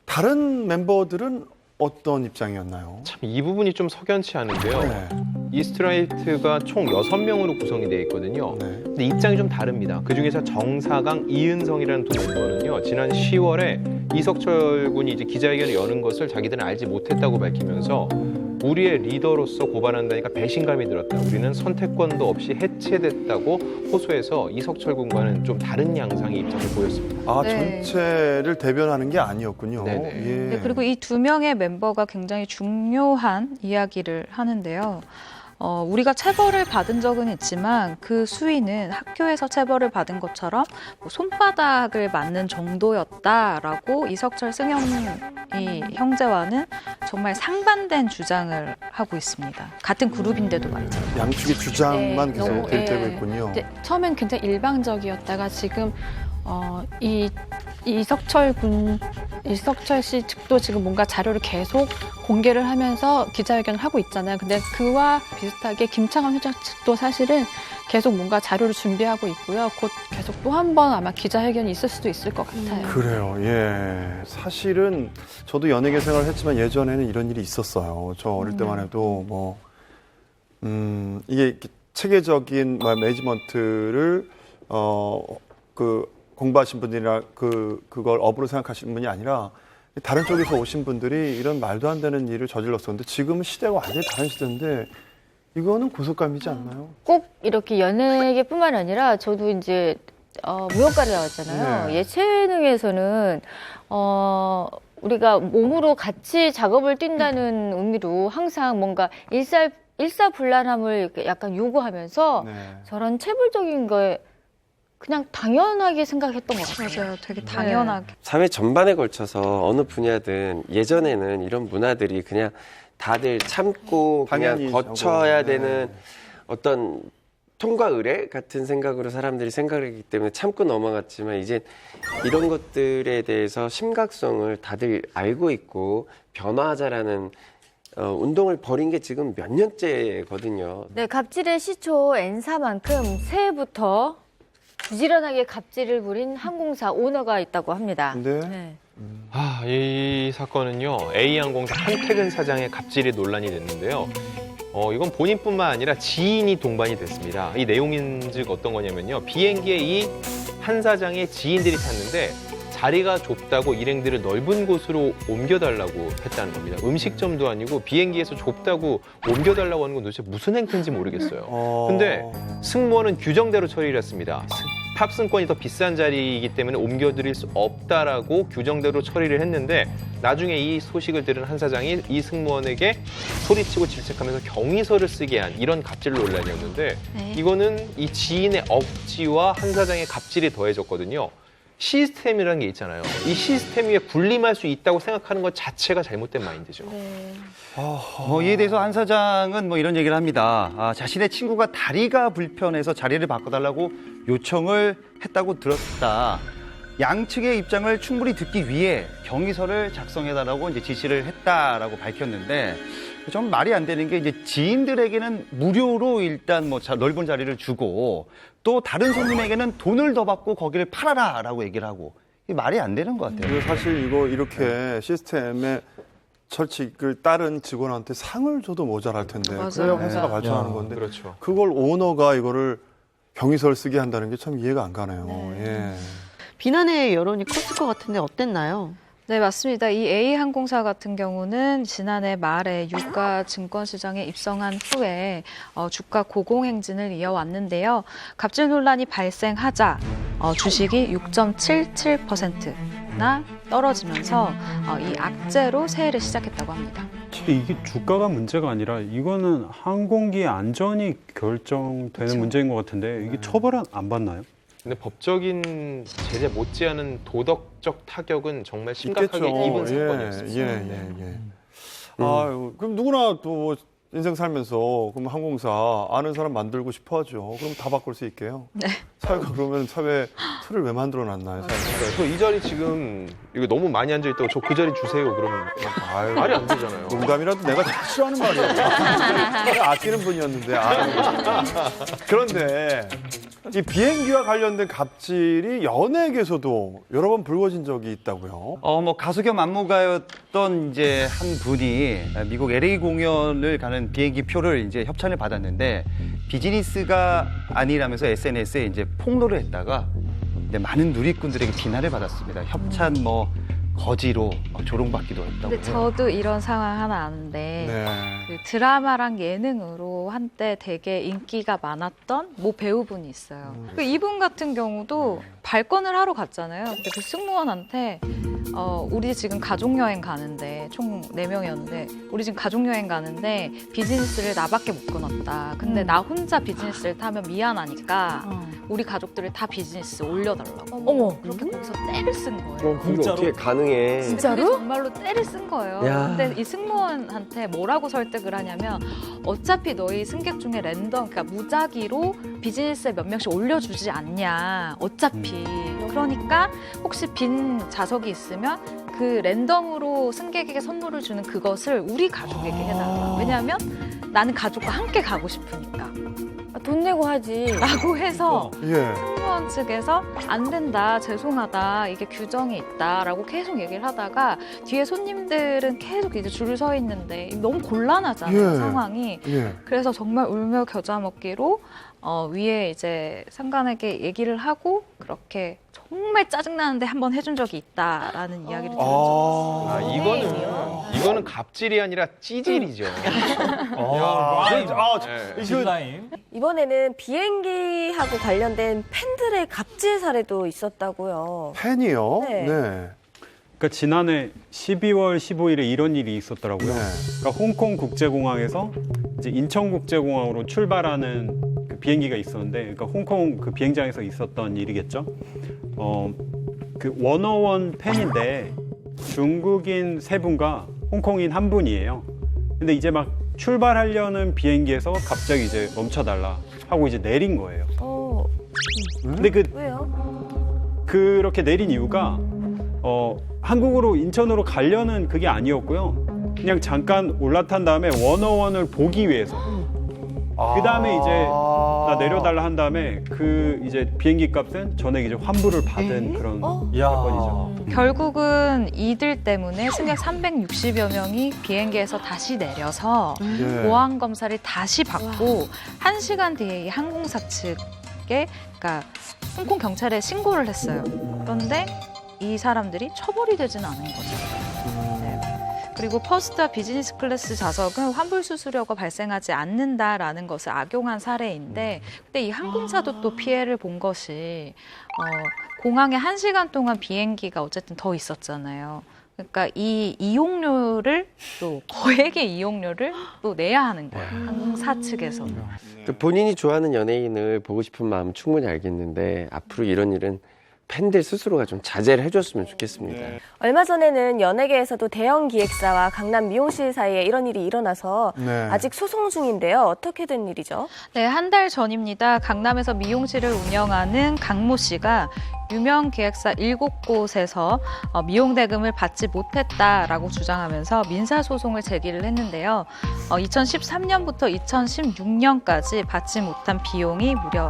다른 멤버들은 어떤 입장이었나요? 참 이 부분이 좀 석연치 않은데요. 이스트라이트가 총 6명으로 구성이 되어 있거든요. 근데 입장이 좀 다릅니다. 그중에서 정사강, 이은성이라는 두 멤버는요. 지난 10월에 이석철 군이 이제 기자회견을 여는 것을 자기들은 알지 못했다고 밝히면서 우리의 리더로서 고발한다니까 배신감이 들었다. 우리는 선택권도 없이 해체됐다고 호소해서 이석철 군과는 좀 다른 양상의 입장을 보였습니다. 네. 전체를 대변하는 게 아니었군요. 네, 그리고 이 두 명의 멤버가 굉장히 중요한 이야기를 하는데요. 우리가 체벌을 받은 적은 있지만 그 수위는 학교에서 체벌을 받은 것처럼 손바닥을 맞는 정도였다라고 이석철, 승현이 형제와는 정말 상반된 주장을 하고 있습니다. 같은 그룹인데도 말이죠. 양측의 주장만 계속 대립되고 있군요. 처음엔 굉장히 일방적이었다가 지금 이석철 씨 측도 지금 뭔가 자료를 계속 공개를 하면서 기자회견을 하고 있잖아요. 근데 그와 비슷하게 김창완 회장 측도 사실은 계속 뭔가 자료를 준비하고 있고요. 곧 계속 또 한 번 아마 기자회견이 있을 수도 있을 것 같아요. 그래요. 예. 사실은 저도 연예계 생활을 했지만 예전에는 이런 일이 있었어요. 저 어릴 때만 해도 이게 체계적인 매니지먼트를 공부하신 분들이나 그걸 업으로 생각하시는 분이 아니라 다른 쪽에서 오신 분들이 이런 말도 안 되는 일을 저질렀었는데 지금은 시대가 완전히 다른 시대인데 이거는 고속감이지 않나요? 꼭 이렇게 연예계뿐만 아니라 저도 이제 무용과를 나왔잖아요. 네. 예체능에서는 우리가 몸으로 같이 작업을 뛴다는 의미로 항상 뭔가 일사불란함을 이렇게 약간 요구하면서 저런 체불적인 거에 그냥 당연하게 생각했던 것 같아요. 맞아요. 되게 당연하게. 사회 전반에 걸쳐서 어느 분야든 예전에는 이런 문화들이 그냥 다들 참고 그냥 거쳐야 되는 어떤 통과 의례 같은 생각으로 사람들이 생각을 했기 때문에 참고 넘어갔지만 이제 이런 것들에 대해서 심각성을 다들 알고 있고 변화하자라는 운동을 벌인 게 지금 몇 년째거든요. 네, 갑질의 시초 N사만큼 새해부터 부지런하게 갑질을 부린 항공사 오너가 있다고 합니다. 이 사건은요, A항공사 한태근 사장의 갑질이 논란이 됐는데요. 이건 본인뿐만 아니라 지인이 동반이 됐습니다. 이 내용인즉 어떤 거냐면요, 비행기에 이 한 사장의 지인들이 탔는데 자리가 좁다고 일행들을 넓은 곳으로 옮겨달라고 했다는 겁니다. 음식점도 아니고 비행기에서 좁다고 옮겨달라고 하는 건 도대체 무슨 행태인지 모르겠어요. 근데 승무원은 규정대로 처리를 했습니다. 탑승권이 더 비싼 자리이기 때문에 옮겨드릴 수 없다라고 규정대로 처리를 했는데 나중에 이 소식을 들은 한 사장이 이 승무원에게 소리치고 질책하면서 경위서를 쓰게 한 이런 갑질 논란이었는데 이거는 이 지인의 억지와 한 사장의 갑질이 더해졌거든요. 시스템이라는 게 있잖아요. 이 시스템 위에 군림할 수 있다고 생각하는 것 자체가 잘못된 마인드죠. 이에 대해서 한 사장은 이런 얘기를 합니다. 자신의 친구가 다리가 불편해서 자리를 바꿔달라고 요청을 했다고 들었다. 양측의 입장을 충분히 듣기 위해 경위서를 작성해달라고 이제 지시를 했다라고 밝혔는데 좀 말이 안 되는 게 이제 지인들에게는 무료로 일단 넓은 자리를 주고 또 다른 손님에게는 돈을 더 받고 거기를 팔아라라고 얘기를 하고 이게 말이 안 되는 것 같아요. 사실 이거 이렇게 시스템에 철칙을 따른 직원한테 상을 줘도 모자랄 텐데 그래야 회사가 발전하는 건데 그렇죠. 그걸 오너가 이거를 경위서를 쓰게 한다는 게 참 이해가 안 가네요. 예. 비난의 여론이 컸을 것 같은데 어땠나요? 네, 맞습니다. 이 A항공사 같은 경우는 지난해 말에 유가 증권시장에 입성한 후에 주가 고공행진을 이어왔는데요. 갑질 논란이 발생하자 주식이 6.77%나 떨어지면서 이 악재로 새해를 시작했다고 합니다. 이게 주가가 문제가 아니라 이거는 항공기 안전이 결정되는 문제인 것 같은데 이게 처벌은 안 받나요? 근데 법적인 제재 못지않은 도덕적 타격은 정말 심각하게 입은 사건이었습니다. 그럼 누구나 또 인생 살면서 그럼 항공사 아는 사람 만들고 싶어 하죠. 그럼 다 바꿀 수 있게요. 네. 사회가 그러면 사회 틀을 왜 만들어 놨나요? 저 이 자리 지금 이거 너무 많이 앉아 있다고 저 그 자리 주세요. 그러면 말이 안 되잖아요. 농담이라도 내가 다 싫어하는 말이에요. 아끼는 분이었는데. 그런데 이 비행기와 관련된 갑질이 연예계에서도 여러 번 불거진 적이 있다고요. 가수 겸 안무가였던 이제 한 분이 미국 LA 공연을 가는 비행기 표를 이제 협찬을 받았는데 비즈니스가 아니라면서 SNS에 이제 폭로를 했다가 많은 누리꾼들에게 비난을 받았습니다. 협찬 거지로 조롱받기도 했다고 근데 해요. 저도 이런 상황 하나 아는데 그 드라마랑 예능으로 한때 되게 인기가 많았던 모 배우분이 있어요. 그 이분 같은 경우도 발권을 하러 갔잖아요. 근데 그 승무원한테 우리 지금 가족여행 가는데 총 4명이었는데 우리 지금 가족여행 가는데 비즈니스를 나밖에 못 끊었다. 근데 나 혼자 비즈니스를 타면 미안하니까 우리 가족들을 다 비즈니스 올려달라고. 어머. 그렇게 거기서 떼를 쓴 거예요. 그게 어떻게 가능해? 근데 정말로 떼를 쓴 거예요. 야. 근데 이 승무원한테 뭐라고 설득을 하냐면 어차피 너희 승객 중에 랜덤, 그러니까 무작위로 비즈니스에 몇 명씩 올려주지 않냐. 어차피. 그러니까 혹시 빈 좌석이 있으면 그 랜덤으로 승객에게 선물을 주는 그것을 우리 가족에게 해달라. 왜냐하면 나는 가족과 함께 가고 싶으니까. 돈 내고 하지. 라고 해서 예. 승무원 측에서 안 된다, 죄송하다, 이게 규정이 있다라고 계속 얘기를 하다가 뒤에 손님들은 계속 이제 줄을 서 있는데 너무 곤란하잖아요, 상황이. 그래서 정말 울며 겨자 먹기로 위에 이제 상관에게 얘기를 하고 그렇게 정말 짜증나는데 한번 해준 적이 있다라는 이야기를 들은 적이 있어요. 이거는 갑질이 아니라 찌질이죠. 이번에는 비행기하고 관련된 팬들의 갑질 사례도 있었다고요. 팬이요? 네. 그러니까 지난해 12월 15일에 이런 일이 있었더라고요. 그러니까 홍콩 국제공항에서 이제 인천국제공항으로 출발하는 그 비행기가 있었는데, 그러니까 홍콩 그 비행장에서 있었던 일이겠죠. 그 워너원 팬인데 중국인 3분과 홍콩인 1분이에요. 근데 이제 막 출발하려는 비행기에서 갑자기 이제 멈춰달라 하고 이제 내린 거예요. 근데 왜요? 그렇게 내린 이유가 한국으로 인천으로 가려는 그게 아니었고요. 그냥 잠깐 올라탄 다음에 워너원을 보기 위해서. 그 다음에 이제 나 내려달라 한 다음에 그 이제 비행기 값은 전액 이제 환불을 받은 그런 사건이죠. 결국은 이들 때문에 승객 360여 명이 비행기에서 다시 내려서 보안 검사를 다시 받고 1시간 뒤에 이 항공사 측에, 그러니까 홍콩 경찰에 신고를 했어요. 그런데 이 사람들이 처벌이 되지는 않은 거죠. 네. 그리고 퍼스트와 비즈니스 클래스 좌석은 환불 수수료가 발생하지 않는다라는 것을 악용한 사례인데, 근데 이 항공사도 또 피해를 본 것이 공항에 1시간 동안 비행기가 어쨌든 더 있었잖아요. 그러니까 이 이용료를 또 거액의 이용료를 또 내야 하는 거예요. 항공사 측에서. 본인이 좋아하는 연예인을 보고 싶은 마음 충분히 알겠는데 앞으로 이런 일은 팬들 스스로가 좀 자제를 해줬으면 좋겠습니다. 얼마 전에는 연예계에서도 대형 기획사와 강남 미용실 사이에 이런 일이 일어나서 아직 소송 중인데요. 어떻게 된 일이죠? 네, 한 달 전입니다. 강남에서 미용실을 운영하는 강모 씨가 유명 기획사 7곳에서 미용 대금을 받지 못했다라고 주장하면서 민사소송을 제기를 했는데요. 2013년부터 2016년까지 받지 못한 비용이 무려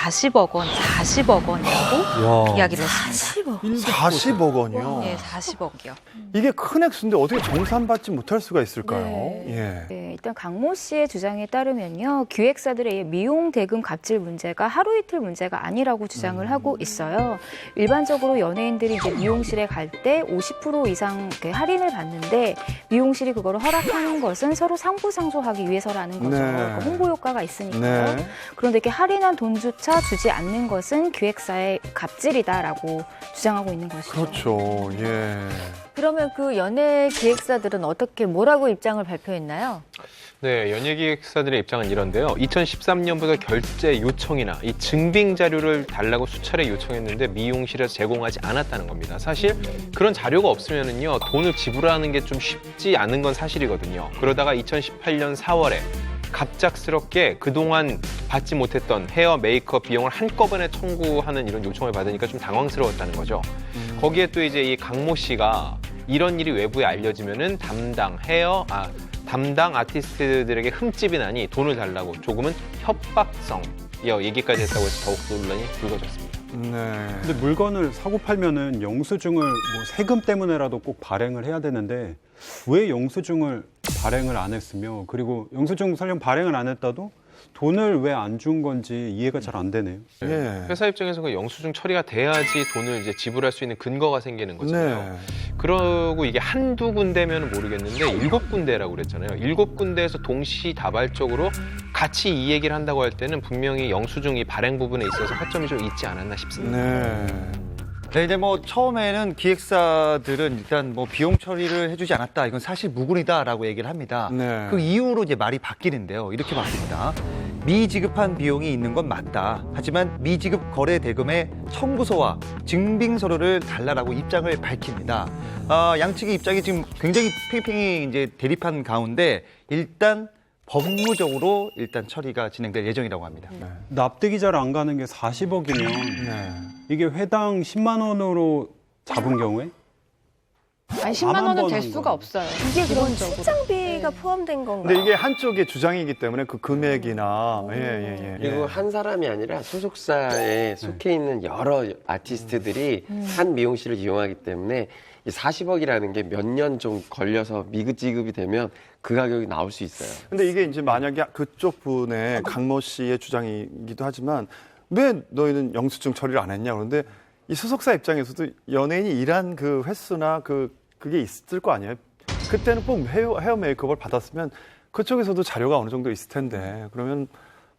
40억 원이라고 이야기를 했습니다. 40억 원이요? 네, 40억이요. 이게 큰 액수인데 어떻게 정산받지 못할 수가 있을까요? 네, 일단 강모 씨의 주장에 따르면요, 기획사들의 미용 대금 갑질 문제가 하루 이틀 문제가 아니라고 주장을 하고 있어요. 일반적으로 연예인들이 이제 미용실에 갈 때 50% 이상 할인을 받는데 미용실이 그거를 허락하는 것은 서로 상부상조하기 위해서라는 거죠. 그러니까 홍보 효과가 있으니까요. 그런데 이렇게 할인한 돈조차 주지 않는 것은 기획사의 갑질이다라고 주장하고 있는 것이죠. 그렇죠. 예. 그러면 그 연예 기획사들은 어떻게 뭐라고 입장을 발표했나요? 네, 연예기획사들의 입장은 이런데요. 2013년부터 결제 요청이나 이 증빙 자료를 달라고 수차례 요청했는데 미용실에서 제공하지 않았다는 겁니다. 사실 그런 자료가 없으면은요, 돈을 지불하는 게 좀 쉽지 않은 건 사실이거든요. 그러다가 2018년 4월에 갑작스럽게 그동안 받지 못했던 헤어 메이크업 비용을 한꺼번에 청구하는 이런 요청을 받으니까 좀 당황스러웠다는 거죠. 거기에 또 이제 이 강모 씨가 이런 일이 외부에 알려지면은 담당 아티스트들에게 흠집이 나니 돈을 달라고 조금은 협박성 얘기까지 했다고 해서 더욱 논란이 불거졌습니다. 근데 물건을 사고 팔면은 영수증을 뭐 세금 때문에라도 꼭 발행을 해야 되는데 왜 영수증을 발행을 안 했으며, 그리고 영수증 설령 발행을 안 했다도 돈을 왜 안 준 건지 이해가 잘 안 되네요. 회사 입장에서 그 영수증 처리가 돼야지 돈을 이제 지불할 수 있는 근거가 생기는 거잖아요. 그러고 이게 한두 군데면 모르겠는데 7군데라고 그랬잖아요. 7군데에서 동시다발적으로 같이 이 얘기를 한다고 할 때는 분명히 영수증 이 발행 부분에 있어서 허점이 좀 있지 않았나 싶습니다. 네, 이제 뭐 처음에는 기획사들은 일단 뭐 비용 처리를 해주지 않았다, 이건 사실 무근이다라고 얘기를 합니다. 그 이후로 이제 말이 바뀌는데요. 이렇게 바뀝니다. 미지급한 비용이 있는 건 맞다. 하지만 미지급 거래 대금의 청구서와 증빙서류를 달라라고 입장을 밝힙니다. 양측의 입장이 지금 굉장히 팽팽히 이제 대립한 가운데 일단 법무적으로 일단 처리가 진행될 예정이라고 합니다. 납득이 잘 안 가는 게 40억이면 이게 회당 10만 원으로 잡은 경우에 아니 10만 원은 될 수가 없어요. 이게 그럼 기본적으로. 출장비가 포함된 건가요? 근데 이게 한쪽의 주장이기 때문에 그 금액이나 그리고 한 사람이 아니라 소속사에 속해 있는 여러 아티스트들이 한 미용실을 이용하기 때문에 이 40억이라는 게 몇 년 좀 걸려서 미지급이 되면 그 가격이 나올 수 있어요. 근데 이게 이제 만약에 그쪽 분의 강모 씨의 주장이기도 하지만 왜 너희는 영수증 처리를 안 했냐. 그런데 이 소속사 입장에서도 연예인이 일한 그 횟수나 그게 있을 거 아니에요. 그때는 꼭 헤어 메이크업을 받았으면 그쪽에서도 자료가 어느 정도 있을 텐데 그러면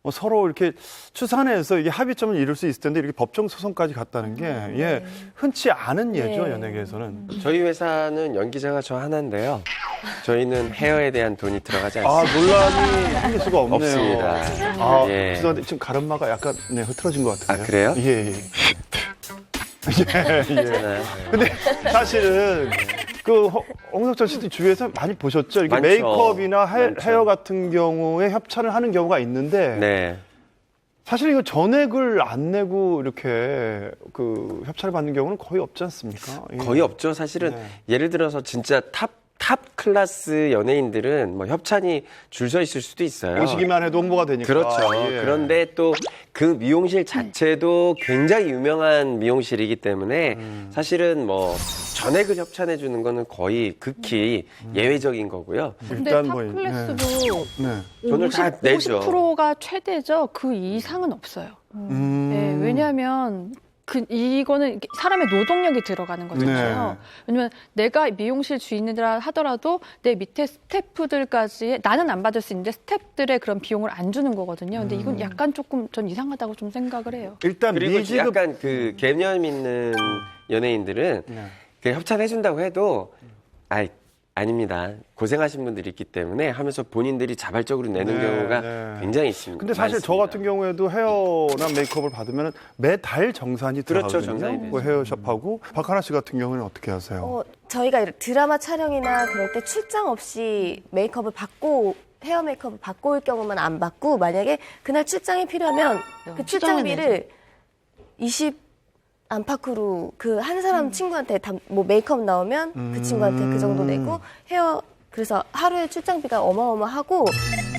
뭐 서로 이렇게 추산해서 이게 합의점을 이룰 수 있을 텐데 이렇게 법정 소송까지 갔다는 게 흔치 않은 예죠. 연예계에서는. 저희 회사는 연기자가 저 하나인데요. 저희는 헤어에 대한 돈이 들어가지 않습니다. 논란이 생길 수가 없네요. 없습니다. 죄송한데 지금 가르마가 약간 흐트러진 것 같은데요. 아, 그래요? 예. 근데 사실은 그 홍석천 씨도 주위에서 많이 보셨죠? 이게 많죠. 메이크업이나 헤어 같은 경우에 협찬을 하는 경우가 있는데 사실 이거 전액을 안 내고 이렇게 그 협찬을 받는 경우는 거의 없지 않습니까? 거의 없죠. 사실은 예를 들어서 진짜 탑 클래스 연예인들은 뭐 협찬이 줄 서 있을 수도 있어요. 오시기만 해도 홍보가 되니까. 그렇죠. 그런데 또 그 미용실 자체도 굉장히 유명한 미용실이기 때문에 사실은 뭐 전액을 협찬해 주는 거는 거의 극히 예외적인 거고요. 근데 탑클래스도 돈을 다 내죠. 50%가 최대죠. 그 이상은 없어요. 네, 왜냐하면 이거는 사람의 노동력이 들어가는 거잖아요. 네. 왜냐면 내가 미용실 주인이라 하더라도 내 밑에 스태프들까지 나는 안 받을 수 있는데 스태프들의 그런 비용을 안 주는 거거든요. 근데 이건 약간 조금 전 이상하다고 좀 생각을 해요. 일단 그리고 미지급 약간 그 개념 있는 연예인들은 그 협찬해준다고 해도 아닙니다. 고생하신 분들이 있기 때문에 하면서 본인들이 자발적으로 내는 경우가 굉장히 있습니다. 근데 사실 저 같은 경우에도 헤어나 메이크업을 받으면 매달 정산이 그렇죠, 들어가거든요. 정산이 그 헤어샵하고 박하나 씨 같은 경우는 어떻게 하세요? 저희가 드라마 촬영이나 그럴 때 출장 없이 메이크업을 받고 헤어 메이크업을 받고 올 경우만 안 받고 만약에 그날 출장이 필요하면 그 출장비를 20 안팎으로 그 한 사람 친구한테 뭐 메이크업 나오면 그 친구한테 그 정도 내고 헤어 그래서 하루에 출장비가 어마어마하고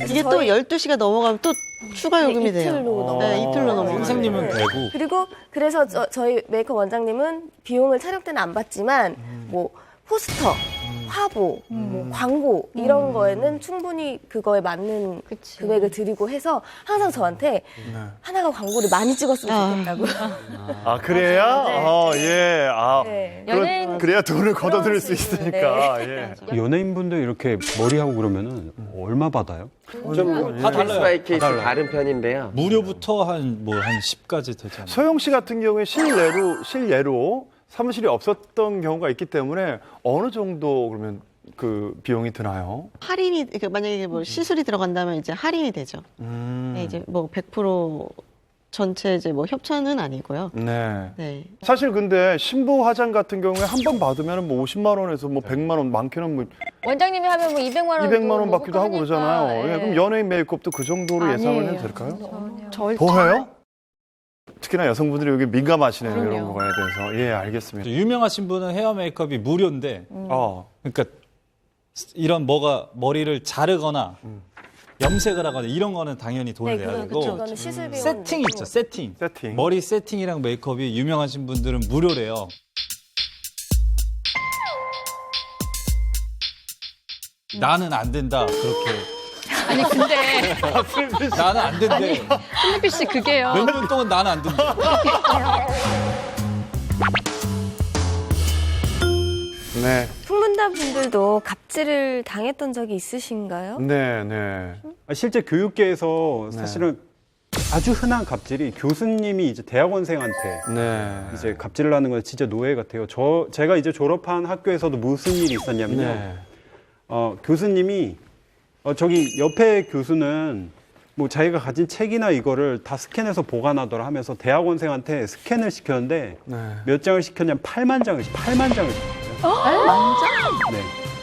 이게 또 12시가 넘어가면 또 추가 요금이 돼요. 이틀로 넘어가요. 네, 이틀로 넘어가요. 선생님은 되고. 그리고 그래서 저희 메이크업 원장님은 비용을 촬영 때는 안 받지만 뭐 포스터, 화보, 뭐 광고 이런 거에는 충분히 그거에 맞는 금액을 드리고 해서 항상 저한테 하나가 광고를 많이 찍었으면 좋겠다고. 아 그래야? 네. 예. 네. 그래야 돈을 걷어들일 수 있으니까. 예. 연예인분들 이렇게 머리하고 그러면은 얼마 받아요? 다 케이스 바이 케이스 다른 편인데요. 무료부터 한 10까지 되지 않나요? 소영 씨 같은 경우에 실례로 사무실이 없었던 경우가 있기 때문에 어느 정도 그러면 그 비용이 드나요? 할인이 만약에 뭐 시술이 들어간다면 이제 할인이 되죠. 네, 이제 뭐 100% 전체 이제 뭐 협찬은 아니고요. 네. 네. 사실 근데 신부 화장 같은 경우에 한 번 받으면 뭐 50만 원에서 뭐 100만 원, 많게는 뭐 원장님이 하면 뭐 200만 원 200만 원 받기도 하고 그러잖아요. 예. 예, 그럼 연예인 메이크업도 그 정도로 예상을 해도 될까요? 더 해요? 특히나 여성분들이 여기 민감하시네요. 그럼요. 이런 거에 대해서. 예, 알겠습니다. 유명하신 분은 헤어 메이크업이 무료인데, 그러니까 이런 머리를 자르거나 염색을 하거나 이런 거는 당연히 돈을 내야 되고, 그거는 시술 비용 세팅 있죠, 세팅. 머리 세팅이랑 메이크업이 유명하신 분들은 무료래요. 나는 안 된다, 그렇게. 아니 근데 나는 안 된대. 슬리피 씨 그게요. 몇 년 동안 나는 안 된다. 네. 풍문단 분들도 갑질을 당했던 적이 있으신가요? 네. 실제 교육계에서 사실은 아주 흔한 갑질이 교수님이 이제 대학원생한테 이제 갑질을 하는 건 진짜 노예 같아요. 제가 이제 졸업한 학교에서도 무슨 일이 있었냐면요. 교수님이 저기 옆에 교수는 뭐 자기가 가진 책이나 이거를 다 스캔해서 보관하더라 하면서 대학원생한테 스캔을 시켰는데 몇 장을 시켰냐면 8만 장을 시켰어요. 만장? 네.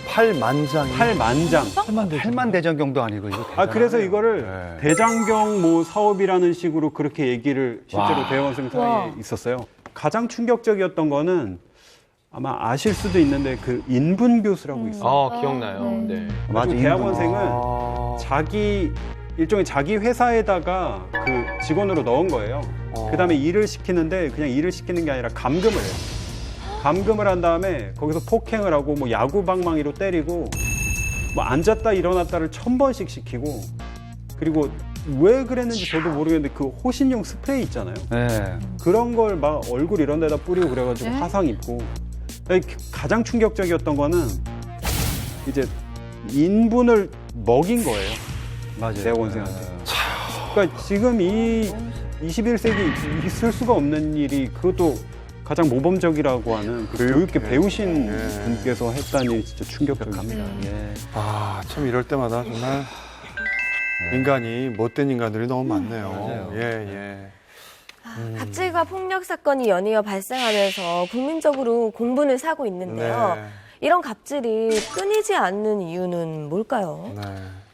8만 장. 8만 장. 8만 대장경도 아니고 이거. 그래서 이거를 대장경 뭐 사업이라는 식으로 그렇게 얘기를 실제로 대학원생 사이에 있었어요. 가장 충격적이었던 거는 아마 아실 수도 있는데 그 인분 교수라고 있어요. 기억나요. 네. 맞아. 대학원생은 일종의 자기 회사에다가 그 직원으로 넣은 거예요. 그다음에 일을 시키는데 그냥 일을 시키는 게 아니라 감금을 해요. 감금을 한 다음에 거기서 폭행을 하고 뭐 야구방망이로 때리고 뭐 앉았다 일어났다를 1000번씩 시키고 그리고 왜 그랬는지 저도 모르겠는데 그 호신용 스프레이 있잖아요. 그런 걸 막 얼굴 이런 데다 뿌리고 그래가지고 화상 입고 가장 충격적이었던 거는 이제 인분을 먹인 거예요. 맞아요. 대학원생한테. 그러니까 지금 이 21세기 있을 수가 없는 일이 그것도 가장 모범적이라고 하는 그 교육계 배우신 분께서 했다는 일이 진짜 충격적입니다. 참 이럴 때마다 정말 인간이 못된 인간들이 너무 많네요. 갑질과 폭력 사건이 연이어 발생하면서 국민적으로 공분을 사고 있는데요. 이런 갑질이 끊이지 않는 이유는 뭘까요?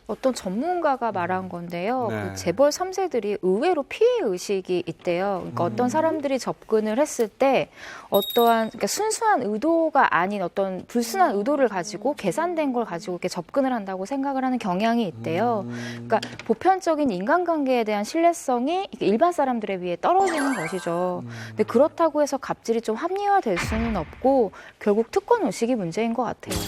어떤 전문가가 말한 건데요. 네. 그 재벌 3세들이 의외로 피해 의식이 있대요. 그러니까 어떤 사람들이 접근을 했을 때 어떠한 그러니까 순수한 의도가 아닌 어떤 불순한 의도를 가지고 계산된 걸 가지고 이렇게 접근을 한다고 생각을 하는 경향이 있대요. 그러니까 보편적인 인간관계에 대한 신뢰성이 일반 사람들에 비해 떨어지는 것이죠. 근데 그렇다고 해서 갑질이 좀 합리화될 수는 없고 결국 특권 의식이 문제인 것 같아요.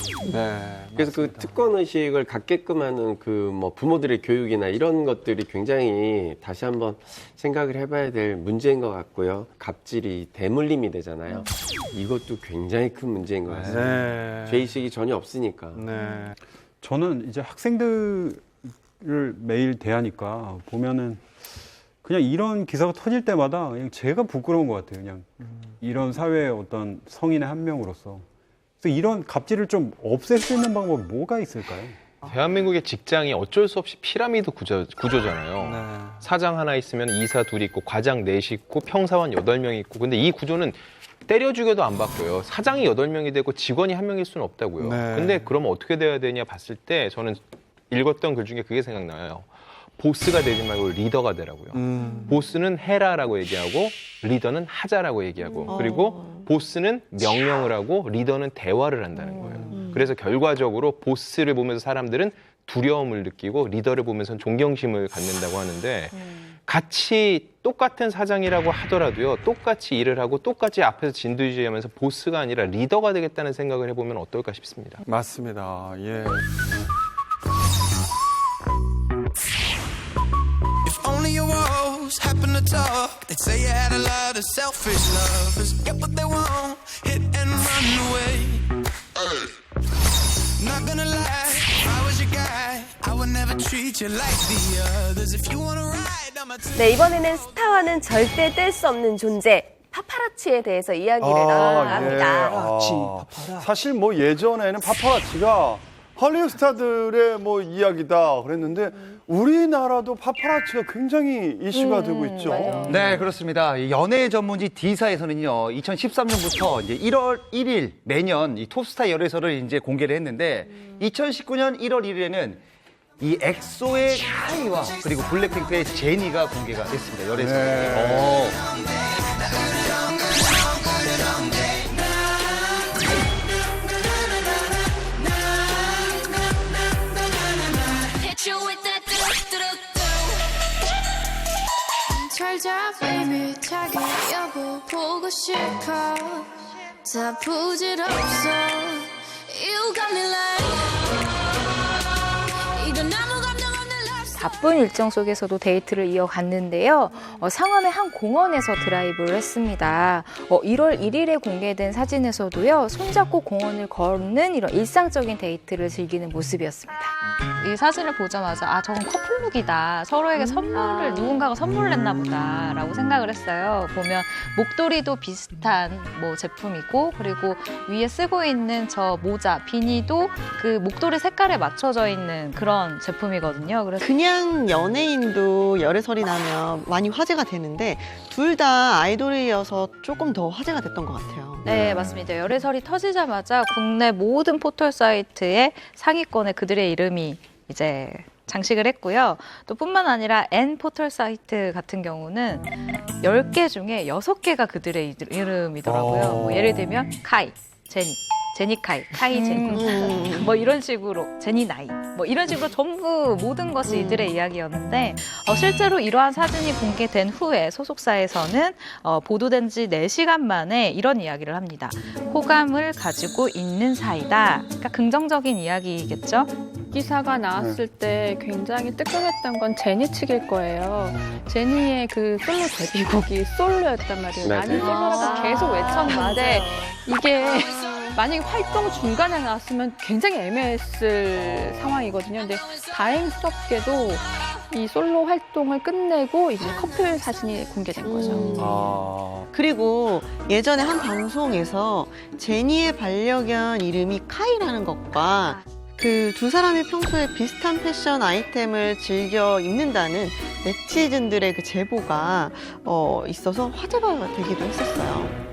그래서 그 특권 의식을 갖게끔 하는 그 뭐 부모들의 교육이나 이런 것들이 굉장히 다시 한번 생각을 해봐야 될 문제인 것 같고요. 갑질이 대물림이 되잖아요. 이것도 굉장히 큰 문제인 것 같습니다. 네. 죄의식이 전혀 없으니까. 네. 저는 이제 학생들을 매일 대하니까 보면은 그냥 이런 기사가 터질 때마다 그냥 제가 부끄러운 것 같아요. 그냥 이런 사회의 어떤 성인의 한 명으로서. 그래서 이런 갑질을 좀 없앨 수 있는 방법이 뭐가 있을까요? 대한민국의 직장이 어쩔 수 없이 피라미드 구조잖아요. 네. 사장 하나 있으면 이사 둘 있고 과장 넷 있고 평사원 8명 있고. 근데 이 구조는 때려 죽여도 안 바뀌어요. 사장이 8명이 되고 직원이 1명일 수는 없다고요. 네. 근데 그러면 어떻게 돼야 되냐 봤을 때 저는 읽었던 글 중에 그게 생각나요. 보스가 되지 말고 리더가 되라고요. 보스는 해라라고 얘기하고 리더는 하자라고 얘기하고 그리고 보스는 명령을 하고 리더는 대화를 한다는 거예요. 그래서 결과적으로 보스를 보면서 사람들은 두려움을 느끼고 리더를 보면서 존경심을 갖는다고 하는데 같이 똑같은 사장이라고 하더라도요. 똑같이 일을 하고 똑같이 앞에서 진두지휘하면서 보스가 아니라 리더가 되겠다는 생각을 해보면 어떨까 싶습니다. 맞습니다. 예. Only your walls happen to talk. They'd say you had a lot of selfish lovers. Get what they want, hit and run away. Not gonna lie, if I was your guy, I would never treat you like the others. If you wanna ride, I'ma take. 네, 이번에는 스타와는 절대 뗄 수 없는 존재. 파파라치에 대해서 이야기를 나눠볼까 합니다. 사실 뭐 예전에는 파파라치가 할리우드 스타들의 뭐 이야기다 그랬는데 우리나라도 파파라치가 굉장히 이슈가 되고 있죠. 맞아요. 네, 그렇습니다. 연예 전문지 D사에서는요, 2013년부터 이제 1월 1일 매년 이 톱스타 열애설을 이제 공개를 했는데 2019년 1월 1일에는 이 엑소의 카이와 그리고 블랙핑크의 제니가 공개가 됐습니다. 열애설. 네. 잘자 baby 자기 여보 보고 싶어 다 부질없어 You got me like 이건 아무 감정 없는 love 바쁜 일정 속에서도 데이트를 이어갔는데요. 상암의 한 공원에서 드라이브를 했습니다. 1월 1일에 공개된 사진에서도요. 손잡고 공원을 걷는 이런 일상적인 데이트를 즐기는 모습이었습니다. 이 사진을 보자마자 아 저건 커플룩이다. 서로에게 선물을 누군가가 선물을 했나 보다라고 생각을 했어요. 보면 목도리도 비슷한 뭐 제품이고 그리고 위에 쓰고 있는 저 모자, 비니도 그 목도리 색깔에 맞춰져 있는 그런 제품이거든요. 그래서 그냥 연예인도 열애설이 나면 많이 화제가 되는데 둘 다 아이돌이어서 조금 더 화제가 됐던 것 같아요. 네, 맞습니다. 열애설이 터지자마자 국내 모든 포털 사이트에 상위권에 그들의 이름이 이제 장식을 했고요. 또 뿐만 아니라 N 포털 사이트 같은 경우는 10개 중에 6개가 그들의 이름이더라고요. 뭐 예를 들면 카이, 제니, 제니카이, 카이 제니 뭐 이런 식으로 제니 나이 뭐 이런 식으로 전부 모든 것이 이들의 이야기였는데 실제로 이러한 사진이 공개된 후에 소속사에서는 보도된 지 4시간 만에 이런 이야기를 합니다. 호감을 가지고 있는 사이다. 그러니까 긍정적인 이야기겠죠? 기사가 나왔을 때 굉장히 뜨끔했던 건 제니 측일 거예요. 제니의 그 솔로 데뷔곡이 솔로였단 말이에요. 나는 솔로라고 계속 외쳤는데 이게 만약에 활동 중간에 나왔으면 굉장히 애매했을 상황이거든요. 근데 다행스럽게도 이 솔로 활동을 끝내고 이제 커플 사진이 공개된 거죠. 그리고 예전에 한 방송에서 제니의 반려견 이름이 카이라는 것과 그 두 사람이 평소에 비슷한 패션 아이템을 즐겨 입는다는 네티즌들의 그 제보가 있어서 화제가 되기도 했었어요.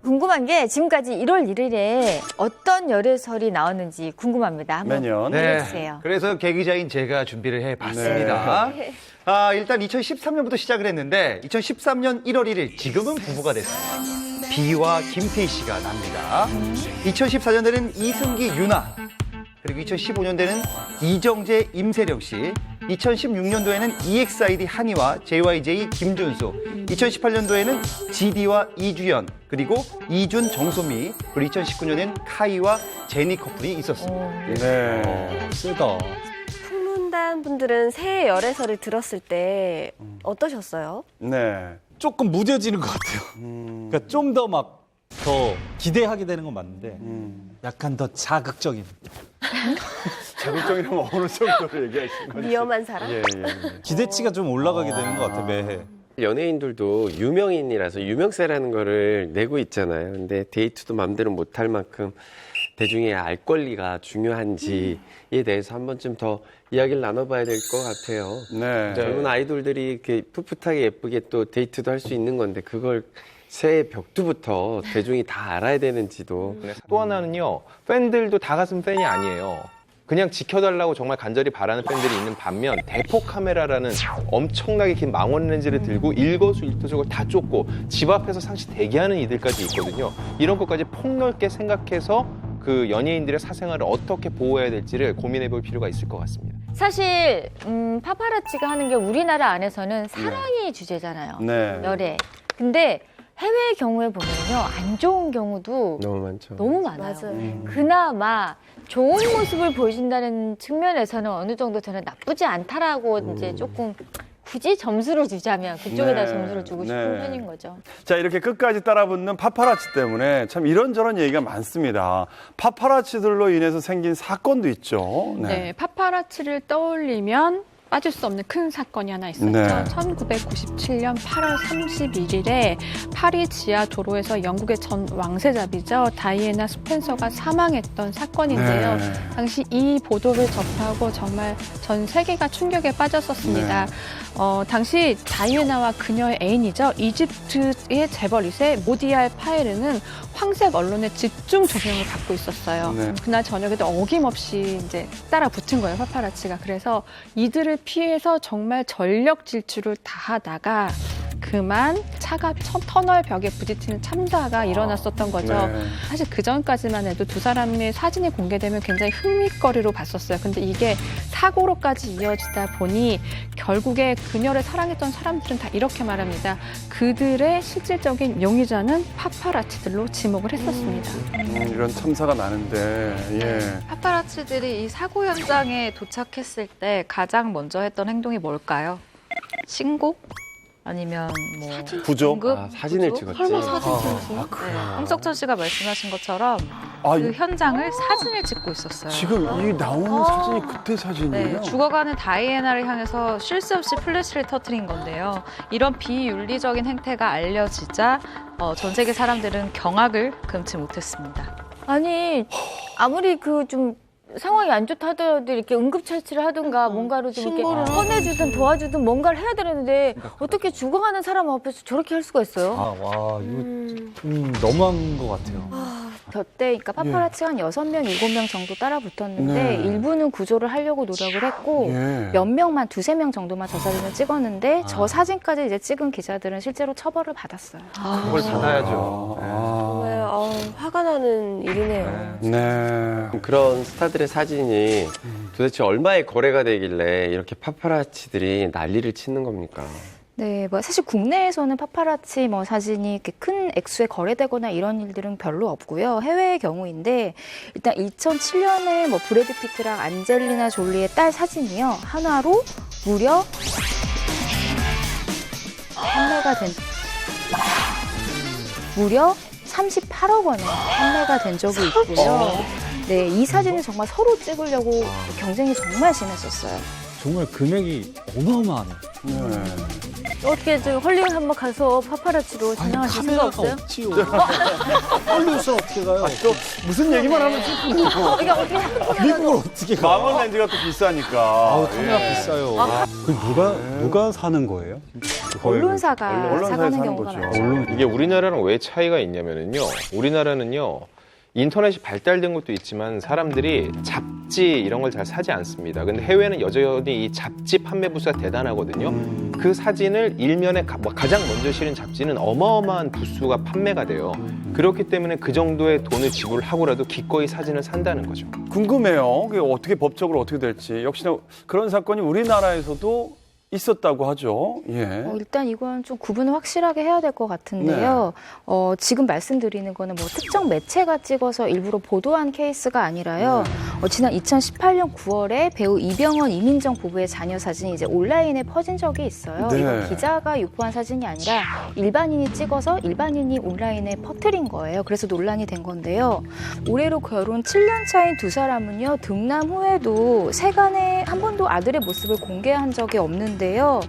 궁금한 게 지금까지 1월 1일에 어떤 열애설이 나왔는지 궁금합니다. 한번 매년. 해주세요. 그래서 개기자인 제가 준비를 해봤습니다. 네. 일단 2013년부터 시작을 했는데 2013년 1월 1일 지금은 부부가 됐어요. 비와 김태희 씨가 납니다. 2014년에는 이승기, 유나 그리고 2015년도에는 이정재, 임세령 씨 2016년도에는 EXID 한이와 JYJ 김준수 2018년도에는 GD와 이주연 그리고 이준, 정소미 그리고 2019년에는 카이와 제니 커플이 있었습니다. 네, 세다. 풍문다 많은 분들은 새해 열애설을 들었을 때 어떠셨어요? 네. 조금 무뎌지는 것 같아요. 그러니까 좀 더 더 기대하게 되는 건 맞는데 약간 더 자극적인. 자극적이라면 어느 정도로 얘기하시는 거죠? 위험한 사람? 예. 기대치가 좀 올라가게 되는 것 같아요, 매해. 연예인들도 유명인이라서 유명세라는 거를 내고 있잖아요. 근데 데이트도 마음대로 못할 만큼 대중의 알 권리가 중요한지에 대해서 한 번쯤 더 이야기를 나눠봐야 될 것 같아요. 네. 젊은 아이돌들이 이렇게 풋풋하게 예쁘게 또 데이트도 할 수 있는 건데 그걸 새해 벽두부터 대중이 다 알아야 되는지도. 또 하나는요, 팬들도 다 같은 팬이 아니에요. 그냥 지켜달라고 정말 간절히 바라는 팬들이 있는 반면 대포 카메라라는 엄청나게 긴 망원 렌즈를 들고 일거수일투족을 다 쫓고 집 앞에서 상시 대기하는 이들까지 있거든요. 이런 것까지 폭넓게 생각해서 그 연예인들의 사생활을 어떻게 보호해야 될지를 고민해 볼 필요가 있을 것 같습니다. 사실 파파라치가 하는 게 우리나라 안에서는 사랑이 주제잖아요. 네. 열애. 근데 해외의 경우에 보면요, 안 좋은 경우도 너무 많죠. 너무 많아요. 맞아요. 그나마 좋은 모습을 보여준다는 측면에서는 어느 정도 저는 나쁘지 않다라고 이제 조금 굳이 점수를 주자면 그쪽에다 네. 점수를 주고 싶은 네. 편인 거죠. 자, 이렇게 끝까지 따라붙는 파파라치 때문에 참 이런저런 얘기가 많습니다. 파파라치들로 인해서 생긴 사건도 있죠. 네, 파파라치를 떠올리면 빠질 수 없는 큰 사건이 하나 있었죠. 네. 1997년 8월 31일에 파리 지하 도로에서 영국의 전 왕세자비죠. 다이애나 스펜서가 사망했던 사건인데요. 네. 당시 이 보도를 접하고 정말 전 세계가 충격에 빠졌었습니다. 당시 다이애나와 그녀의 애인이죠. 이집트의 재벌 2세 모디알 파에르는 황색 언론의 집중 조명을 받고 있었어요. 네. 그날 저녁에도 어김없이 이제 따라 붙은 거예요, 파파라치가. 그래서 이들을 피해서 정말 전력 질주를 다 하다가 그만 차가 터널 벽에 부딪히는 참사가 일어났었던 거죠. 네. 사실 그 전까지만 해도 두 사람의 사진이 공개되면 굉장히 흥미거리로 봤었어요. 근데 이게 사고로까지 이어지다 보니 결국에 그녀를 사랑했던 사람들은 다 이렇게 말합니다. 그들의 실질적인 용의자는 파파라치들로 지목을 했었습니다. 이런 참사가 나는데, 예. 파파라치들이 이 사고 현장에 도착했을 때 가장 먼저 했던 행동이 뭘까요? 신고? 아니면 뭐 구조? 응급? 사진을 구조? 찍었지. 설마 사진 찍었어요? 네, 홍석천 씨가 말씀하신 것처럼 아, 그 현장을 사진을 찍고 있었어요. 지금 이 나오는 사진이 그때 사진이에요? 네, 죽어가는 다이애나를 향해서 쉴 새 없이 플래시를 터뜨린 건데요. 이런 비윤리적인 행태가 알려지자 전 세계 사람들은 경악을 금치 못했습니다. 아니, 아무리 그 좀 상황이 안 좋다 하더라도 이렇게 응급처치를 하든가 뭔가로 좀 이렇게 꺼내주든 도와주든 뭔가를 해야 되는데 어떻게 죽어가는 사람 앞에서 저렇게 할 수가 있어요? 와, 이거 좀 너무한 것 같아요. 저때 그러니까 파파라치가 한 6명, 7명 정도 따라 붙었는데 네. 일부는 구조를 하려고 노력을 했고 예. 몇 명만, 2-3명 정도만 저 사진을 찍었는데 저 사진까지 이제 찍은 기자들은 실제로 처벌을 받았어요. 그걸 받아야죠. 정말 화가 나는 일이네요. 네. 그런 스타들의 사진이 도대체 얼마의 거래가 되길래 이렇게 파파라치들이 난리를 치는 겁니까? 네, 뭐 사실 국내에서는 파파라치 뭐 사진이 이렇게 큰 액수에 거래되거나 이런 일들은 별로 없고요. 해외의 경우인데 일단 2007년에 뭐 브래드 피트랑 안젤리나 졸리의 딸 사진이요. 하나로 무려 판매가 된 무려 38억 원에 판매가 된 적이 있고요. 네, 이 사진은 정말 서로 찍으려고 경쟁이 정말 심했었어요. 정말 금액이 어마어마하네요. 어떻게 저 헐리우드 한번 가서 파파라치로 진행하실 생각 없어요? 없지요. 헐리우드 어떻게 가요? 또 무슨 얘기만 하면 조금 이게 어떻게 한국에 미국을 어떻게 가? 망원 렌즈가 또 비싸니까. 아우, 카메라 비싸요. 누가 사는 거예요? 언론사가 사가는 사는 경우가 거죠. 많죠. 이게 우리나라랑 왜 차이가 있냐면요. 우리나라는요. 인터넷이 발달된 것도 있지만 사람들이 잡지 이런 걸 잘 사지 않습니다. 근데 해외는 여전히 이 잡지 판매 부수가 대단하거든요. 그 사진을 일면에 가장 먼저 실은 잡지는 어마어마한 부수가 판매가 돼요. 그렇기 때문에 그 정도의 돈을 지불하고라도 기꺼이 사진을 산다는 거죠. 궁금해요. 그게 어떻게 법적으로 어떻게 될지. 역시나 그런 사건이 우리나라에서도 있었다고 하죠. 예. 일단 이건 좀 구분을 확실하게 해야 될 것 같은데요. 지금 말씀드리는 거는 뭐 특정 매체가 찍어서 일부러 보도한 케이스가 아니라요. 지난 2018년 9월에 배우 이병헌, 이민정 부부의 자녀 사진이 이제 온라인에 퍼진 적이 있어요. 네. 이건 기자가 유포한 사진이 아니라 일반인이 찍어서 일반인이 온라인에 퍼뜨린 거예요. 그래서 논란이 된 건데요. 올해로 결혼 7년 차인 두 사람은요. 등남 후에도 세간에 한 번도 아들의 모습을 공개한 적이 없는데요.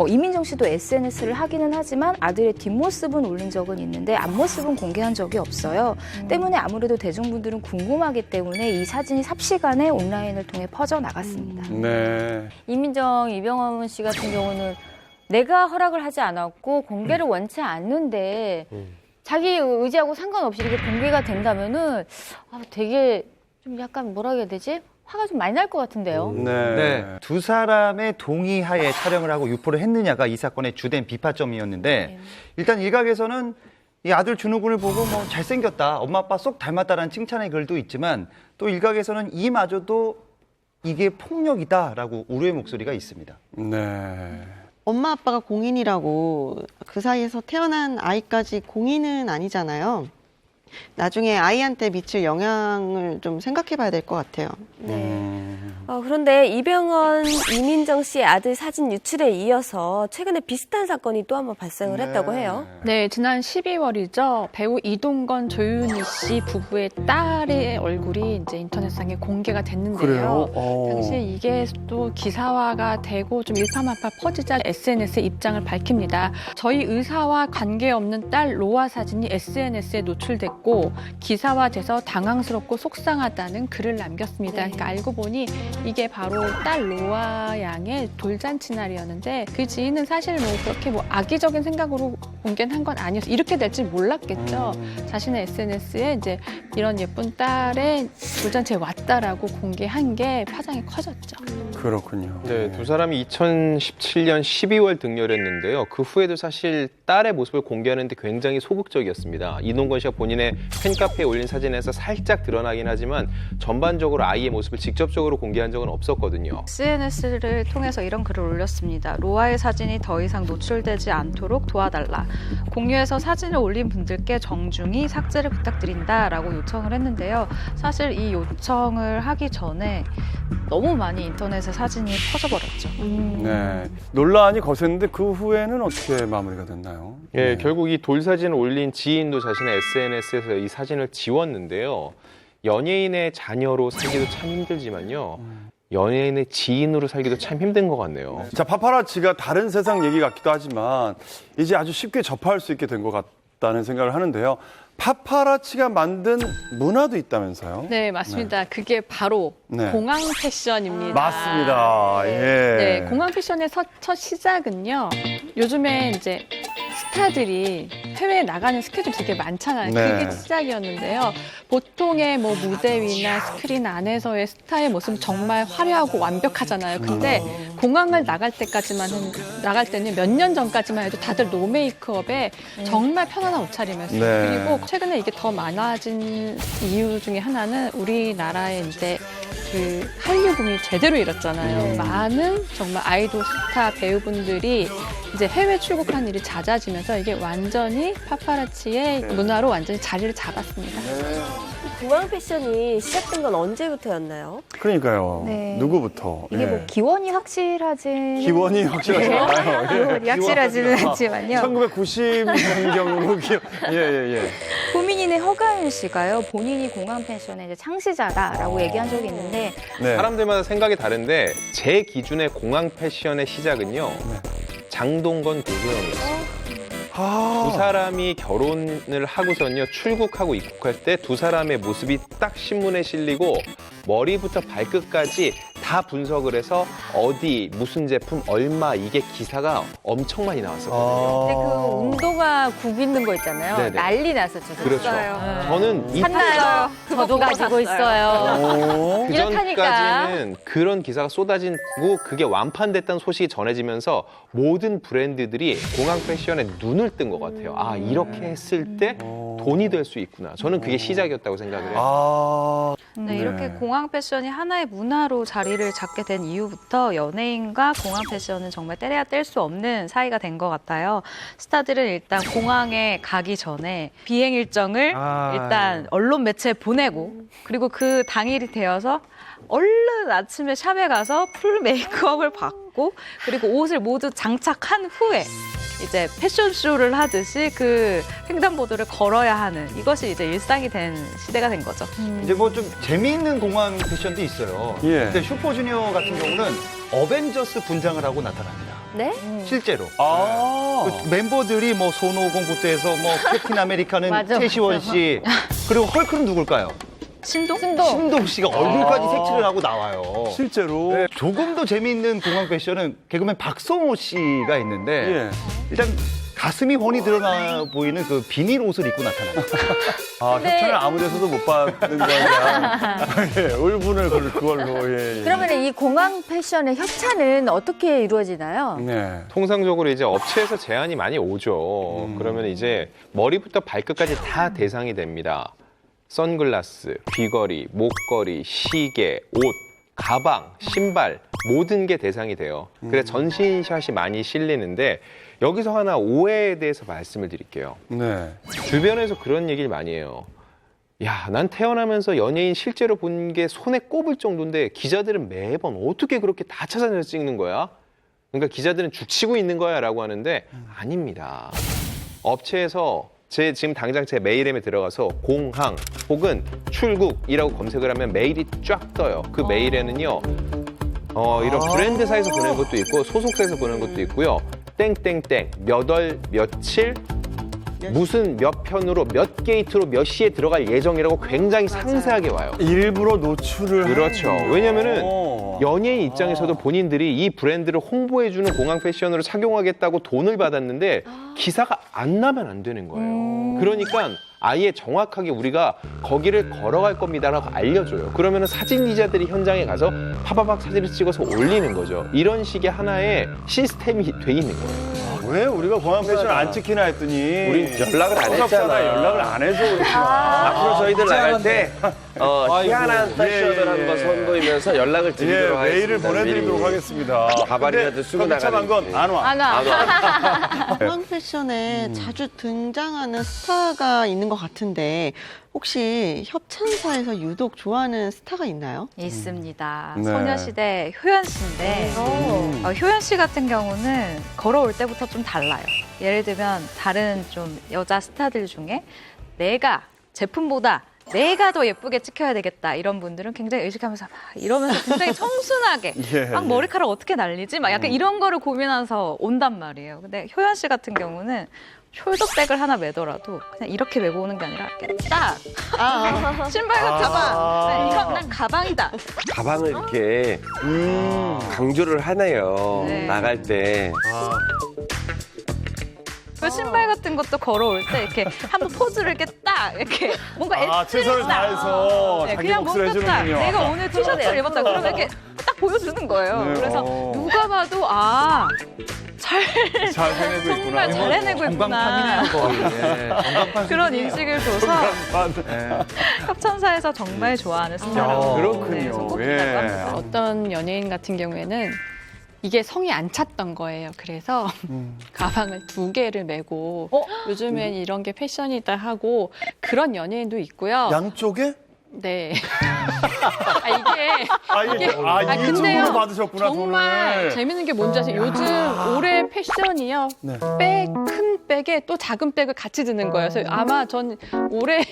이민정 씨도 SNS를 하기는 하지만 아들의 뒷모습은 올린 적은 있는데 앞모습은 공개한 적이 없어요. 때문에 아무래도 대중분들은 궁금하기 때문에 이 사진이 삽시간에 온라인을 통해 퍼져나갔습니다. 네. 이민정, 이병헌 씨 같은 경우는 내가 허락을 하지 않았고 공개를 원치 않는데 자기 의지하고 상관없이 이렇게 공개가 된다면은 되게 좀 약간 뭐라 해야 되지? 화가 좀 많이 날 것 같은데요. 네. 두 사람의 동의하에 촬영을 하고 유포를 했느냐가 이 사건의 주된 비파점이었는데 일단 일각에서는 이 아들 준우 군을 보고 뭐 잘생겼다, 엄마 아빠 쏙 닮았다라는 칭찬의 글도 있지만 또 일각에서는 이마저도 이게 폭력이다라고 우려의 목소리가 있습니다. 네. 엄마 아빠가 공인이라고 그 사이에서 태어난 아이까지 공인은 아니잖아요. 나중에 아이한테 미칠 영향을 좀 생각해 봐야 될 것 같아요. 그런데 이병헌, 이민정 씨의 아들 사진 유출에 이어서 최근에 비슷한 사건이 또 한 번 발생을 했다고 해요. 네, 지난 12월이죠. 배우 이동건, 조윤희 씨 부부의 딸의 얼굴이 이제 인터넷상에 공개가 됐는데요. 그래요? 당시에 이게 또 기사화가 되고 좀 일파만파 퍼지자 SNS에 입장을 밝힙니다. 저희 의사와 관계없는 딸 로아 사진이 SNS에 노출됐고 기사화돼서 당황스럽고 속상하다는 글을 남겼습니다. 그러니까 알고 보니 이게 바로 딸 로아 양의 돌잔치 날이었는데 그 지인은 사실 뭐 그렇게 뭐 악의적인 생각으로 공개한 건 아니어서 이렇게 될 줄 몰랐겠죠. 자신의 SNS에 이제 이런 예쁜 딸의 돌잔치에 왔다라고 공개한 게 파장이 커졌죠. 그렇군요. 네, 두 사람이 2017년 12월 등려했는데요. 그 후에도 사실 딸의 모습을 공개하는데 굉장히 소극적이었습니다. 이동건 씨가 본인의 팬카페에 올린 사진에서 살짝 드러나긴 하지만 전반적으로 아이의 모습을 직접적으로 공개한 적은 없었거든요. SNS를 통해서 이런 글을 올렸습니다. 로아의 사진이 더 이상 노출되지 않도록 도와달라. 공유해서 사진을 올린 분들께 정중히 삭제를 부탁드린다라고 요청을 했는데요. 사실 이 요청을 하기 전에 너무 많이 인터넷에 사진이 퍼져버렸죠. 네. 논란이 거셌는데 그 후에는 어떻게 마무리가 됐나요? 예, 결국 이 돌 사진을 올린 지인도 자신의 SNS에서 이 사진을 지웠는데요. 연예인의 자녀로 살기도 참 힘들지만요. 연예인의 지인으로 살기도 참 힘든 것 같네요. 자, 파파라치가 다른 세상 얘기 같기도 하지만 이제 아주 쉽게 접할 수 있게 된 것 같다는 생각을 하는데요. 파파라치가 만든 문화도 있다면서요? 네, 맞습니다. 그게 바로 공항 패션입니다. 맞습니다. 예. 네, 공항 패션의 첫 시작은요. 요즘에 이제 스타들이 해외에 나가는 스케줄이 되게 많잖아요. 네. 그게 시작이었는데요. 보통의 뭐 무대 위나 스크린 안에서의 스타의 모습은 정말 화려하고 완벽하잖아요. 근데 공항을 나갈 때는 몇 년 전까지만 해도 다들 노 메이크업에 정말 편안한 옷차림이었어요. 네. 그리고 최근에 이게 더 많아진 이유 중에 하나는 우리나라의 이제 그 한류 붐이 제대로 일었잖아요. 많은 정말 아이돌 스타 배우분들이 이제 해외 출국한 일이 잦아지면서 이게 완전히 파파라치의 문화로 완전히 자리를 잡았습니다. 공항 패션이 시작된 건 언제부터였나요? 그러니까요. 네. 누구부터? 이게 뭐 기원이 확실하지는 기원이 확실하잖아요. 기원이 확실하지는 않지만요. 1990년경으로 예. 고민인의 허가윤 씨가요. 본인이 공항 패션의 이제 창시자다라고 얘기한 적이 있는데 사람들마다 생각이 다른데 제 기준의 공항 패션의 시작은요. 장동건, 고소영이었어요. 두 사람이 결혼을 하고선요 출국하고 입국할 때 두 사람의 모습이 딱 신문에 실리고 머리부터 발끝까지 다 분석을 해서 어디 무슨 제품 얼마 이게 기사가 엄청 많이 나왔었거든요. 근데 그 운동화 굽 있는 거 있잖아요. 네네. 난리 났었죠. 그렇죠. 저는 샀나요? 저도 가지고 있어요. 그 이렇다니까. 전까지는 그런 기사가 쏟아지고 그게 완판됐다는 소식이 전해지면서 모든 브랜드들이 공항 패션에 눈을 뜬 것 같아요. 아, 이렇게 했을 때 돈이 될 수 있구나. 저는 그게 시작이었다고 생각을 해요. 네, 이렇게 공항 패션이 하나의 문화로 자리를 잡게 된 이후부터 연예인과 공항 패션은 정말 떼려야 뗄 수 없는 사이가 된 것 같아요. 스타들은 일단 공항에 가기 전에 비행 일정을 일단 언론 매체에 보내고 그리고 그 당일이 되어서 얼른 아침에 샵에 가서 풀 메이크업을 받고 그리고 옷을 모두 장착한 후에 이제 패션쇼를 하듯이 그 횡단보도를 걸어야 하는 이것이 이제 일상이 된 시대가 된 거죠. 이제 뭐 좀 재미있는 공항 패션도 있어요. 예. 근데 슈퍼주니어 같은 경우는 어벤져스 분장을 하고 나타납니다. 네? 실제로. 그 멤버들이 뭐 손오공부터 해서 뭐 캡틴 아메리카는 맞아, 최시원 맞아. 씨 그리고 헐크는 누굴까요? 신동? 신동 씨가 얼굴까지 색칠을 하고 나와요. 실제로. 네, 조금 더 재미있는 공항 패션은 개그맨 박성호 씨가 있는데 일단 가슴이 훤히 드러나 보이는 그 비닐 옷을 입고 나타납니다. 협찬을 아무 데서도 못 받는 거냐. 울분을 그걸로. 그러면 이 공항 패션의 협찬은 어떻게 이루어지나요? 통상적으로 이제 업체에서 제안이 많이 오죠. 그러면 이제 머리부터 발끝까지 다 대상이 됩니다. 선글라스, 귀걸이, 목걸이, 시계, 옷, 가방, 신발 모든 게 대상이 돼요. 그래서 전신샷이 많이 실리는데 여기서 하나 오해에 대해서 말씀을 드릴게요. 주변에서 그런 얘기를 많이 해요. 야, 난 태어나면서 연예인 실제로 본 게 손에 꼽을 정도인데 기자들은 매번 어떻게 그렇게 다 찾아내서 찍는 거야? 그러니까 기자들은 죽치고 있는 거야 라고 하는데 아닙니다. 업체에서 지금 당장 제 메일에 들어가서 공항 혹은 출국이라고 검색을 하면 메일이 쫙 떠요. 그 메일에는요, 이런 브랜드사에서 보낸 것도 있고 소속사에서 보낸 것도 있고요. 땡땡땡 몇 월 며칠 무슨 몇 편으로 몇 게이트로 몇 시에 들어갈 예정이라고 굉장히 상세하게 와요. 일부러 노출을 그렇죠. 왜냐면은 연예인 입장에서도 본인들이 이 브랜드를 홍보해주는 공항 패션으로 착용하겠다고 돈을 받았는데 기사가 안 나면 안 되는 거예요. 그러니까 아예 정확하게 우리가 거기를 걸어갈 겁니다라고 알려줘요. 그러면은 사진 기자들이 현장에 가서 파바박 사진을 찍어서 올리는 거죠. 이런 식의 하나의 시스템이 돼 있는 거예요. 왜 우리가 공항 패션 안 찍히나 했더니 우린 연락을 안 했잖아. 연락을 안 해서 앞으로 저희들 나갈 때 희한한 패션을 예, 한번 선보이면서 연락을 드리도록 하겠습니다. 메일을 보내드리도록 미리. 하겠습니다. 가발이라도 쓰고 비참한 나가는 건 안 와. 안 와. 공항 패션에 자주 등장하는 스타가 있는 것 같은데 혹시 협찬사에서 유독 좋아하는 스타가 있나요? 있습니다. 네. 소녀시대 효연 씨인데 효연 씨 같은 경우는 걸어올 때부터 좀 달라요. 예를 들면 다른 좀 여자 스타들 중에 내가 제품보다 내가 더 예쁘게 찍혀야 되겠다 이런 분들은 굉장히 의식하면서 막 이러면서 굉장히 청순하게 막 머리카락 어떻게 날리지? 막 약간 이런 거를 고민하면서 온단 말이에요. 근데 효연 씨 같은 경우는 숄더백을 하나 매더라도 그냥 이렇게 메고 오는 게 아니라 이렇게 딱 신발과 가방 네, 이건 난 가방이다. 가방을 이렇게 강조를 하네요. 네. 나갈 때. 그 신발 같은 것도 걸어올 때 이렇게 한번 포즈를 이렇게 딱 이렇게 뭔가 최선을 다해서 자기 그냥 몫을 뭔가 딱 해주는군요. 내가 오늘 티셔츠를 입었다 그러면 이렇게 딱 보여주는 거예요. 네, 그래서 누가 봐도 잘 해내고 정말 잘 해내고 있구나. 그런 인식을 줘서 협찬사에서 정말 좋아하는 스타라고 그렇군요. 손꼽힌다고 합니다. 어떤 연예인 같은 경우에는 이게 성이 안 찼던 거예요. 그래서 가방을 2개를 메고 요즘엔 이런 게 패션이다 하고 그런 연예인도 있고요. 양쪽에? 네. 이게 이 쪽으로 받으셨구나, 정말 돈을. 재밌는 게 뭔지 아세요? 요즘 올해 패션이요. 큰 백에 또 작은 백을 같이 드는 거예요. 그래서 아마 전 올해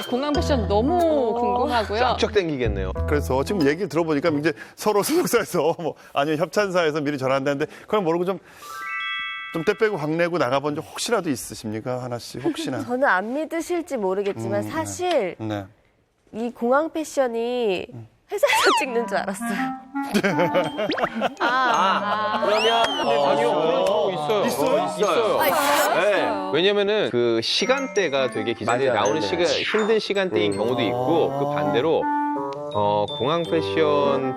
공항 패션 너무 궁금하고요. 쫙쫙 땡기겠네요. 그래서 지금 얘기 들어보니까 이제 서로 소속사에서 아니면 협찬사에서 미리 전화한다는데 그걸 모르고 좀 때 빼고 확 내고 나가본 적 혹시라도 있으십니까? 하나씩 혹시나. 저는 안 믿으실지 모르겠지만 사실 이 공항 패션이 회사에서 찍는 줄 알았어요. 그러면 아니요 그런 경우 있어요. 네. 왜냐면은 그 시간대가 되게 기자들이 나오는 힘든 시간대인 경우도 있고 그 반대로 공항 패션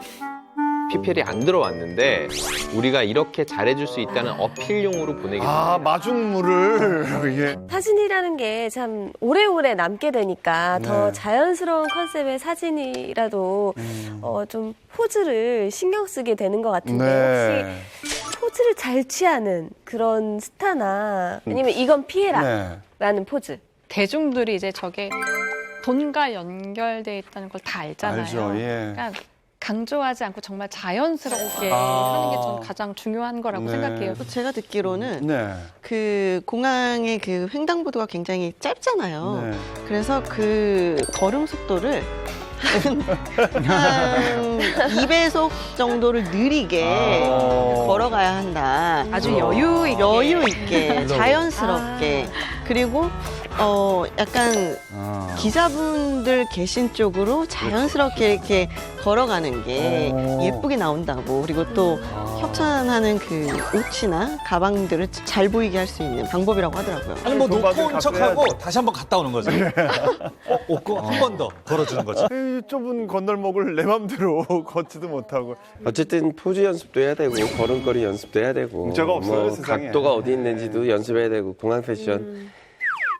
PPL이 안 들어왔는데 우리가 이렇게 잘해줄 수 있다는 어필용으로 보내게 됩니다. 아, 마중물을. 예. 사진이라는 게 참 오래오래 남게 되니까 더 네. 자연스러운 컨셉의 사진이라도 좀 포즈를 신경 쓰게 되는 것 같은데 네. 혹시 포즈를 잘 취하는 그런 스타나 아니면 이건 피해라 라는 포즈. 대중들이 이제 저게 돈과 연결돼 있다는 걸 다 알잖아요. 알죠, 예. 그러니까 강조하지 않고 정말 자연스럽게 아. 하는 게 저는 가장 중요한 거라고 네. 생각해요. 제가 듣기로는 네. 그 공항의 그 횡단보도가 굉장히 짧잖아요. 네. 그래서 그 걸음 속도를 한 2배속 정도를 느리게 걸어가야 한다. 아주 여유 있게. 여유 있게, 자연스럽게. 그리고 약간 기자분들 계신 쪽으로 자연스럽게 이렇게 걸어가는 게 예쁘게 나온다고. 그리고 또 협찬하는 그 옷이나 가방들을 잘 보이게 할 수 있는 방법이라고 하더라고요. 아니 뭐 놓고 온 척하고 다시 한번 갔다 오는 거죠. 없고 한 번 더 걸어주는 거죠. 이 좁은 건널목을 내 맘대로 걷지도 못하고. 어쨌든 포즈 연습도 해야 되고 걸음걸이 연습도 해야 되고 문제가 없어요, 세상에. 각도가 어디 있는지도 연습해야 되고 공항 패션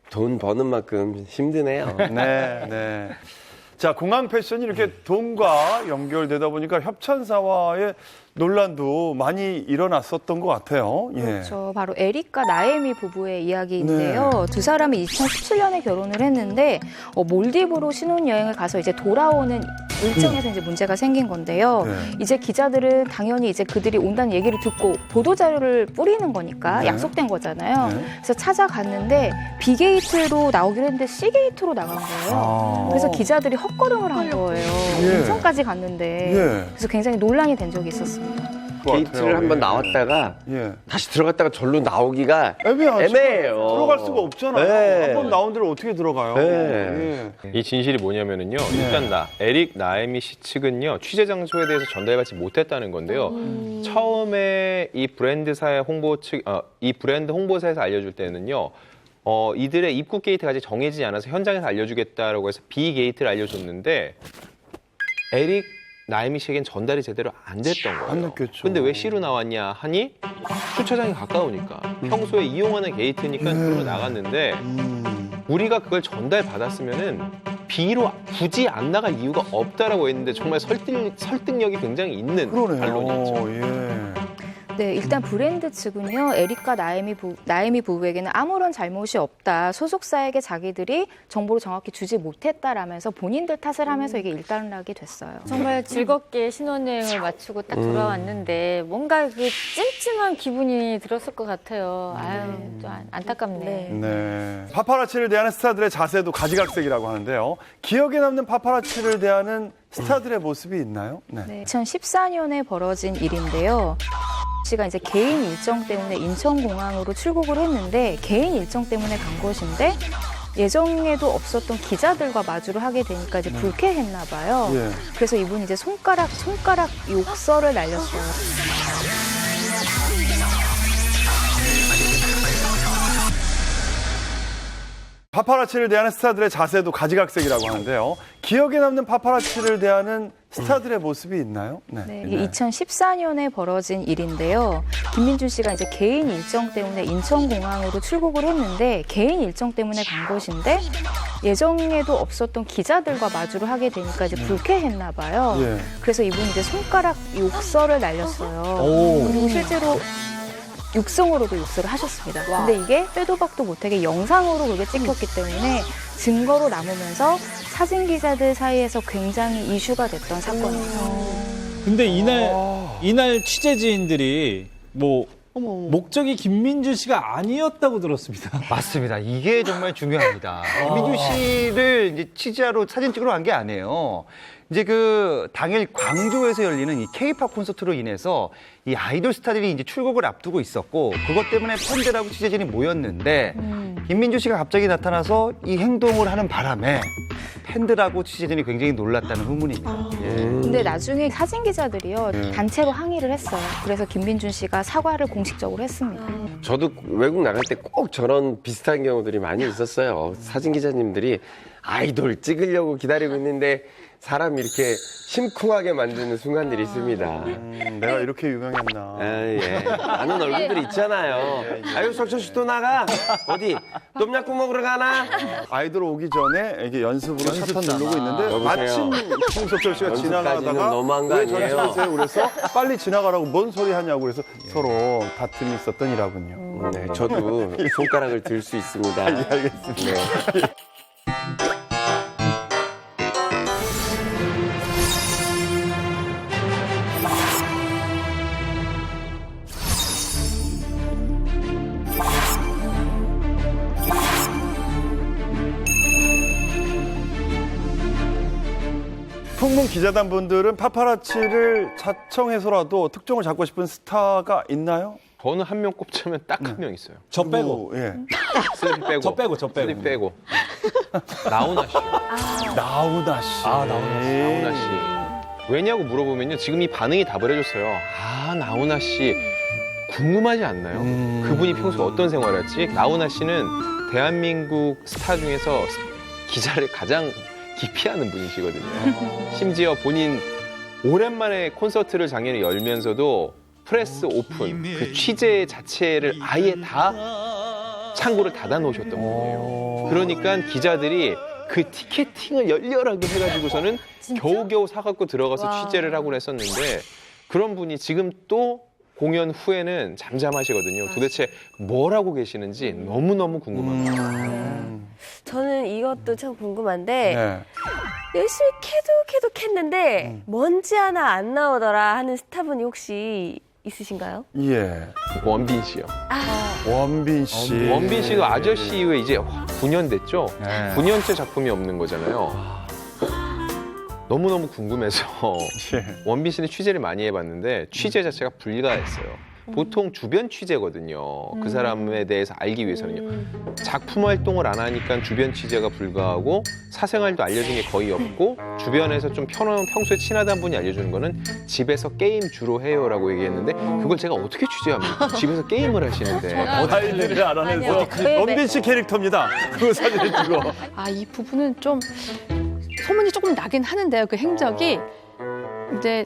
돈 버는 만큼 힘드네요. 네. 자, 공항 패션이 이렇게 돈과 연결되다 보니까 협찬사와의 논란도 많이 일어났었던 것 같아요. 예. 그렇죠. 바로 에릭과 나에미 부부의 이야기인데요. 두 사람이 2017년에 결혼을 했는데 몰디브로 신혼여행을 가서 이제 돌아오는 일정에서 이제 문제가 생긴 건데요. 네. 이제 기자들은 당연히 이제 그들이 온다는 얘기를 듣고 보도 자료를 뿌리는 거니까 약속된 거잖아요. 그래서 찾아갔는데 B 게이트로 나오기로 했는데 C 게이트로 나간 거예요. 그래서 기자들이 헛걸음을 한 거예요. 예. 인천까지 갔는데 그래서 굉장히 논란이 된 적이 있었습니다. 게이트를 한번 나왔다가 다시 들어갔다가 절로 나오기가 애매해요. 들어갈 수가 없잖아요. 네. 한 번 나온 데를 어떻게 들어가요? 네. 이 진실이 뭐냐면은요. 일단 에릭 나에미 씨 측은요. 취재 장소에 대해서 전달받지 못했다는 건데요. 처음에 이 브랜드사의 이 브랜드 홍보사에서 알려줄 때는요. 이들의 입국 게이트가 아직 정해지지 않아서 현장에서 알려주겠다라고 해서 B 게이트를 알려줬는데 에릭 나에미 씨에겐 전달이 제대로 안 됐던 거예요. 안 됐겠죠. 근데 왜 C로 나왔냐 하니 주차장이 가까우니까 평소에 이용하는 게이트니까 그걸로 나갔는데 우리가 그걸 전달받았으면은 B로 굳이 안 나갈 이유가 없다라고 했는데 정말 설득력이 굉장히 있는 반론이었죠. 네, 일단 브랜드 측은요, 에릭과 나에미 부부에게는 아무런 잘못이 없다. 소속사에게 자기들이 정보를 정확히 주지 못했다라면서 본인들 탓을 하면서 이게 일단락이 됐어요. 정말 즐겁게 신혼여행을 마치고 딱 돌아왔는데 뭔가 그 찜찜한 기분이 들었을 것 같아요. 아유, 좀 안타깝네. 네. 파파라치를 대하는 스타들의 자세도 가지각색이라고 하는데요. 기억에 남는 파파라치를 대하는 스타들의 모습이 있나요? 네. 2014년에 벌어진 일인데요. 씨가 이제 개인 일정 때문에 인천공항으로 출국을 했는데 개인 일정 때문에 간 것인데 예정에도 없었던 기자들과 마주를 하게 되니까 이제 불쾌했나 봐요. 그래서 이분이 이제 손가락 욕설을 날렸어요. 파파라치를 대하는 스타들의 자세도 가지각색이라고 하는데요. 기억에 남는 파파라치를 대하는 스타들의 모습이 있나요? 네, 이게 2014년에 벌어진 일인데요. 김민준 씨가 이제 개인 일정 때문에 인천공항으로 출국을 했는데 개인 일정 때문에 간 것인데 예정에도 없었던 기자들과 마주를 하게 되니까 이제 불쾌했나 봐요. 그래서 이분이 이제 손가락 욕설을 날렸어요. 그리고 실제로 육성으로도 욕설을 하셨습니다. 근데 이게 빼도 박도 못하게 영상으로 그게 찍혔기 때문에 증거로 남으면서 사진 기자들 사이에서 굉장히 이슈가 됐던 사건이에요. 근데 이날 취재진들이 목적이 김민준 씨가 아니었다고 들었습니다. 맞습니다. 이게 정말 중요합니다. 김민준 씨를 이제 취재하러 사진 찍으러 간 게 아니에요. 이제 그 당일 광주에서 열리는 이 K-팝 콘서트로 인해서 이 아이돌 스타들이 이제 출국을 앞두고 있었고 그것 때문에 팬들하고 취재진이 모였는데 김민준 씨가 갑자기 나타나서 이 행동을 하는 바람에 팬들하고 취재진이 굉장히 놀랐다는 후문입니다. 근데 나중에 사진 기자들이요 단체로 항의를 했어요. 그래서 김민준 씨가 사과를 공식적으로 했습니다. 저도 외국 나갈 때 꼭 저런 비슷한 경우들이 많이 있었어요. 사진 기자님들이 아이돌 찍으려고 기다리고 있는데 사람 이렇게 심쿵하게 만드는 순간들이 있습니다. 내가 이렇게 유명했나. 예. 아는 얼굴들이 있잖아요. 아유, 석철 씨 또 나가? 어디? 똠약국 먹으러 가나? 아이돌 오기 전에 이게 연습으로 차트 누르고 있는데 마침 홍석철 씨가 지나가다가 너무한 거 왜 아니에요? 전화하세요? 그래서 빨리 지나가라고 뭔 소리 하냐고 그래서 서로 다툼이 있었던 일하군요. 네, 저도 손가락을 들 수 있습니다. 알겠습니다. 네. 풍문 기자단 분들은 파파라치를 자청해서라도 특종을 잡고 싶은 스타가 있나요? 저는 한 명 꼽자면 딱 한 명 있어요. 저 빼고. 예. 쓰리 빼고. 저 빼고, 저 빼고. 쓰리 빼고. 나훈아 씨. 나훈아 씨. 나훈아 씨. 왜냐고 물어보면요. 지금 이 반응이 답을 해줬어요. 아, 나훈아 씨. 궁금하지 않나요? 그분이 평소에 어떤 생활을 했지? 나훈아 씨는 대한민국 스타 중에서 기자를 가장 기피하는 분이시거든요. 심지어 본인 오랜만에 콘서트를 작년에 열면서도 프레스 오픈, 그 취재 자체를 아예 다 창구를 닫아 놓으셨던 분이에요. 그러니까 기자들이 그 티켓팅을 열렬하게 해가지고서는 겨우겨우 사갖고 들어가서 취재를 하고 했었는데 그런 분이 지금 또 공연 후에는 잠잠하시거든요. 도대체 뭘 하고 계시는지 너무너무 궁금합니다. 저는 이것도 참 궁금한데 네. 열심히 캐도 캤는데 먼지 하나 안 나오더라 하는 스타분이 혹시 있으신가요? 예. 원빈 씨요. 원빈 씨. 원빈 씨도 아저씨 이후에 이제 9년 됐죠? 네. 9년째 작품이 없는 거잖아요. 너무너무 궁금해서 원빈 씨는 취재를 많이 해봤는데 취재 자체가 불가했어요. 보통 주변 취재거든요. 그 사람에 대해서 알기 위해서는요. 작품 활동을 안 하니까 주변 취재가 불가하고 사생활도 알려준 게 거의 없고 주변에서 좀 평소에 친하다는 분이 알려주는 거는 집에서 게임 주로 해요라고 얘기했는데 그걸 제가 어떻게 취재합니까? 집에서 게임을 하시는데. 아이들을 알아내서 원빈 씨 캐릭터입니다. 그 사진을 찍어. 아, 이 부분은 좀 소문이 조금 나긴 하는데요. 그 행적이 이제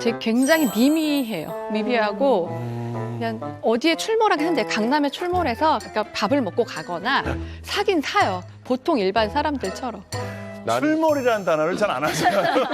제 굉장히 미미해요. 미비하고 그냥 어디에 출몰하긴 한데 강남에 출몰해서 그러니까 밥을 먹고 가거나 사긴 사요. 보통 일반 사람들처럼. 출몰이라는 단어를 잘 안 하잖아요.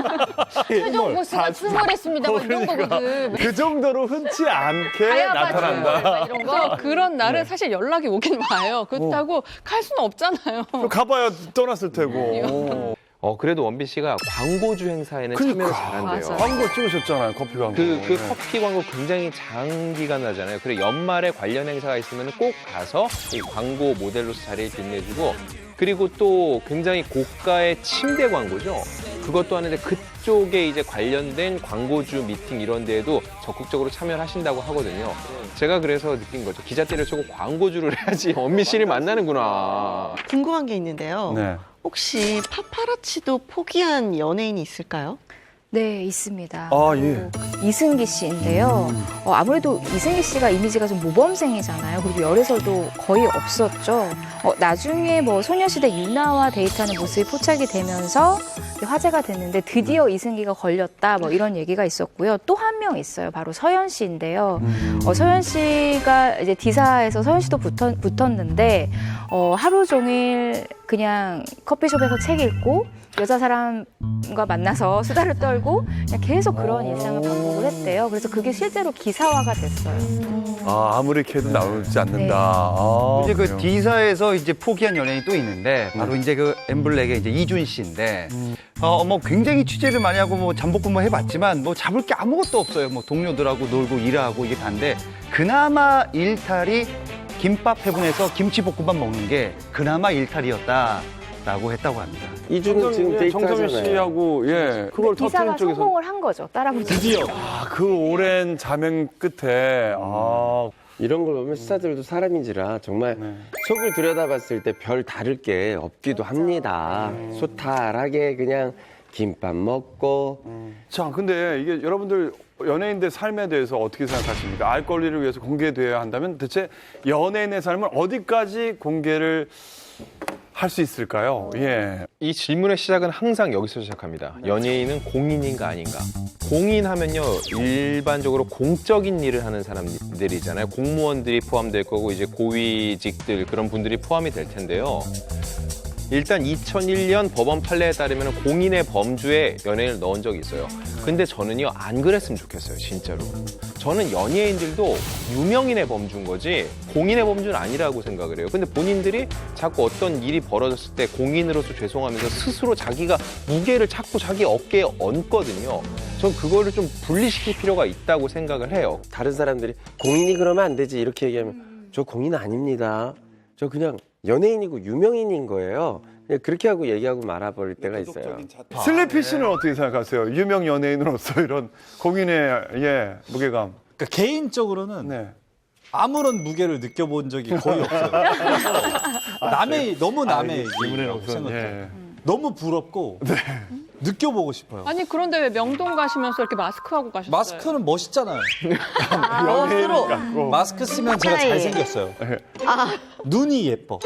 최종 보스가 출몰했습니다. 뭐 이런 거거든. 그 정도로 흔치 않게 나타난다. 이런 거. 그런 날은 사실 연락이 오긴 와요. 그렇다고 갈 수는 없잖아요. 가봐야 떠났을 테고. 그래도 원빈 씨가 광고주 행사에는 참여를 잘한대요. 맞아요. 광고 찍으셨잖아요, 커피 광고. 그 커피 광고 굉장히 장기간 하잖아요. 그래 연말에 관련 행사가 있으면 꼭 가서 이 광고 모델로서 자리를 빛내주고 그리고 또 굉장히 고가의 침대 광고죠. 그것도 하는데 그쪽에 이제 관련된 광고주 미팅 이런 데에도 적극적으로 참여를 하신다고 하거든요. 제가 그래서 느낀 거죠. 기자 때려치고 광고주를 해야지 원빈 씨를 만나는구나. 궁금한 게 있는데요. 네. 혹시 파파라치도 포기한 연예인이 있을까요? 네, 있습니다. 아, 예. 이승기 씨인데요. 아무래도 이승기 씨가 이미지가 좀 모범생이잖아요. 그리고 열애설도 거의 없었죠. 나중에 뭐 소녀시대 유나와 데이트하는 모습이 포착이 되면서 화제가 됐는데 드디어 이승기가 걸렸다 뭐 이런 얘기가 있었고요. 또 한 명 있어요. 바로 서현 씨인데요. 서현 씨가 이제 D사에서 서현 씨도 붙었는데 하루 종일 그냥 커피숍에서 책 읽고 여자 사람과 만나서 수다를 떨고 그냥 계속 그런 일상을 반복을 했대요. 그래서 그게 실제로 기사화가 됐어요. 아무리 캐도 나오지 않는다. 네. 이제 그 D사에서 이제 포기한 연예인이 또 있는데 바로 이제 그 엠블랙의 이제 이준 씨인데 뭐 굉장히 취재를 많이 하고 뭐 잠복근무 해봤지만 뭐 잡을 게 아무것도 없어요. 뭐 동료들하고 놀고 일하고 이게 다인데 그나마 일탈이 김밥 해분해서 김치볶음밥 먹는 게 그나마 일탈이었다라고 했다고 합니다. 이준은 지금 데이트하잖아요. 정선미 씨하고 그걸 기사가 터트린 쪽에서 성공을 한 거죠. 따라붙는. 드디어. 그 오랜 자명 끝에 이런 걸 보면 스타들도 사람인지라 정말 속을 들여다봤을 때 별 다를 게 없기도 합니다. 소탈하게 그냥 김밥 먹고. 자, 근데 이게 여러분들 연예인들 삶에 대해서 어떻게 생각하십니까? 알 권리를 위해서 공개돼야 한다면 대체 연예인의 삶을 어디까지 공개를 할 수 있을까요? 예. 이 질문의 시작은 항상 여기서 시작합니다. 연예인은 공인인가 아닌가? 공인하면요, 일반적으로 공적인 일을 하는 사람들이잖아요. 공무원들이 포함될 거고 이제 고위직들 그런 분들이 포함이 될 텐데요. 일단 2001년 법원 판례에 따르면 공인의 범주에 연예인을 넣은 적이 있어요. 근데 저는요, 안 그랬으면 좋겠어요, 진짜로. 저는 연예인들도 유명인의 범주인 거지 공인의 범주는 아니라고 생각을 해요. 근데 본인들이 자꾸 어떤 일이 벌어졌을 때 공인으로서 죄송하면서 스스로 자기가 무게를 자꾸 자기 어깨에 얹거든요. 전 그거를 좀 분리시킬 필요가 있다고 생각을 해요. 다른 사람들이 공인이 그러면 안 되지 이렇게 얘기하면 저 공인 아닙니다. 저 그냥 연예인이고 유명인인 거예요. 그냥 그렇게 하고 얘기하고 말아버릴 때가 있어요. 슬리피 씨는 어떻게 생각하세요? 유명 연예인으로서 이런 공인의 무게감. 그러니까 개인적으로는 아무런 무게를 느껴본 적이 거의 없어요. 너무 남의 얘기라고 생각해요. 너무 부럽고 느껴보고 싶어요. 아니 그런데 왜 명동 가시면서 이렇게 마스크하고 가셨어요? 마스크는 멋있잖아요. 멋으로. 마스크 쓰면 제가 잘생겼어요. 눈이 예뻐.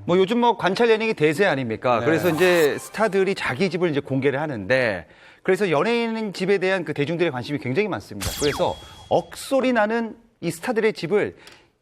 뭐 요즘 뭐 관찰 예능이 대세 아닙니까? 그래서 이제 스타들이 자기 집을 이제 공개를 하는데 그래서 연예인 집에 대한 그 대중들의 관심이 굉장히 많습니다. 그래서 억소리 나는 이 스타들의 집을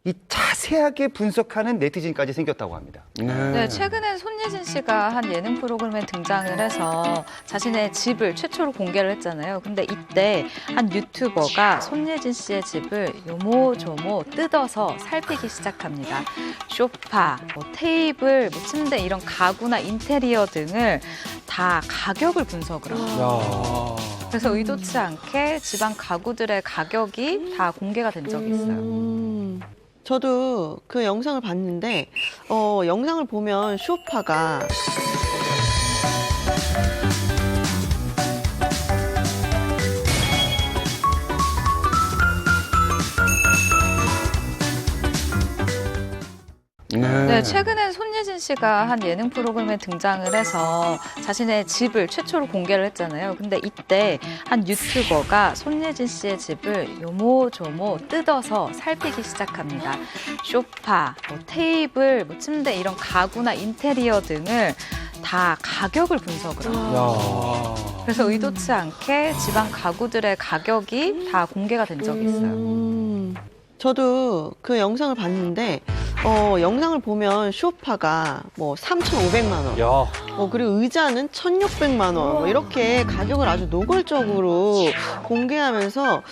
이 자세하게 분석하는 네티즌까지 생겼다고 합니다. 네, 최근에 손예진 씨가 한 예능 프로그램에 등장을 해서 자신의 집을 최초로 공개를 했잖아요. 근데 이때 한 유튜버가 손예진 씨의 집을 요모조모 뜯어서 살피기 시작합니다. 소파, 테이블, 침대 이런 가구나 인테리어 등을 다 가격을 분석을 합니다. 그래서 의도치 않게 집안 가구들의 가격이 다 공개가 된 적이 있어요. 저도 그 영상을 봤는데 영상을 보면 소파가 네, 최근에 손예진 씨가 한 예능 프로그램에 등장을 해서 자신의 집을 최초로 공개를 했잖아요. 근데 이때 한 유튜버가 손예진 씨의 집을 요모조모 뜯어서 살피기 시작합니다. 소파, 테이블, 침대 이런 가구나 인테리어 등을 다 가격을 분석을 합니다. 그래서 의도치 않게 집안 가구들의 가격이 다 공개가 된 적이 있어요. 저도 그 영상을 봤는데 영상을 보면 소파가 뭐 3,500만 원, 그리고 의자는 1,600만 원, 뭐 이렇게 가격을 아주 노골적으로 공개하면서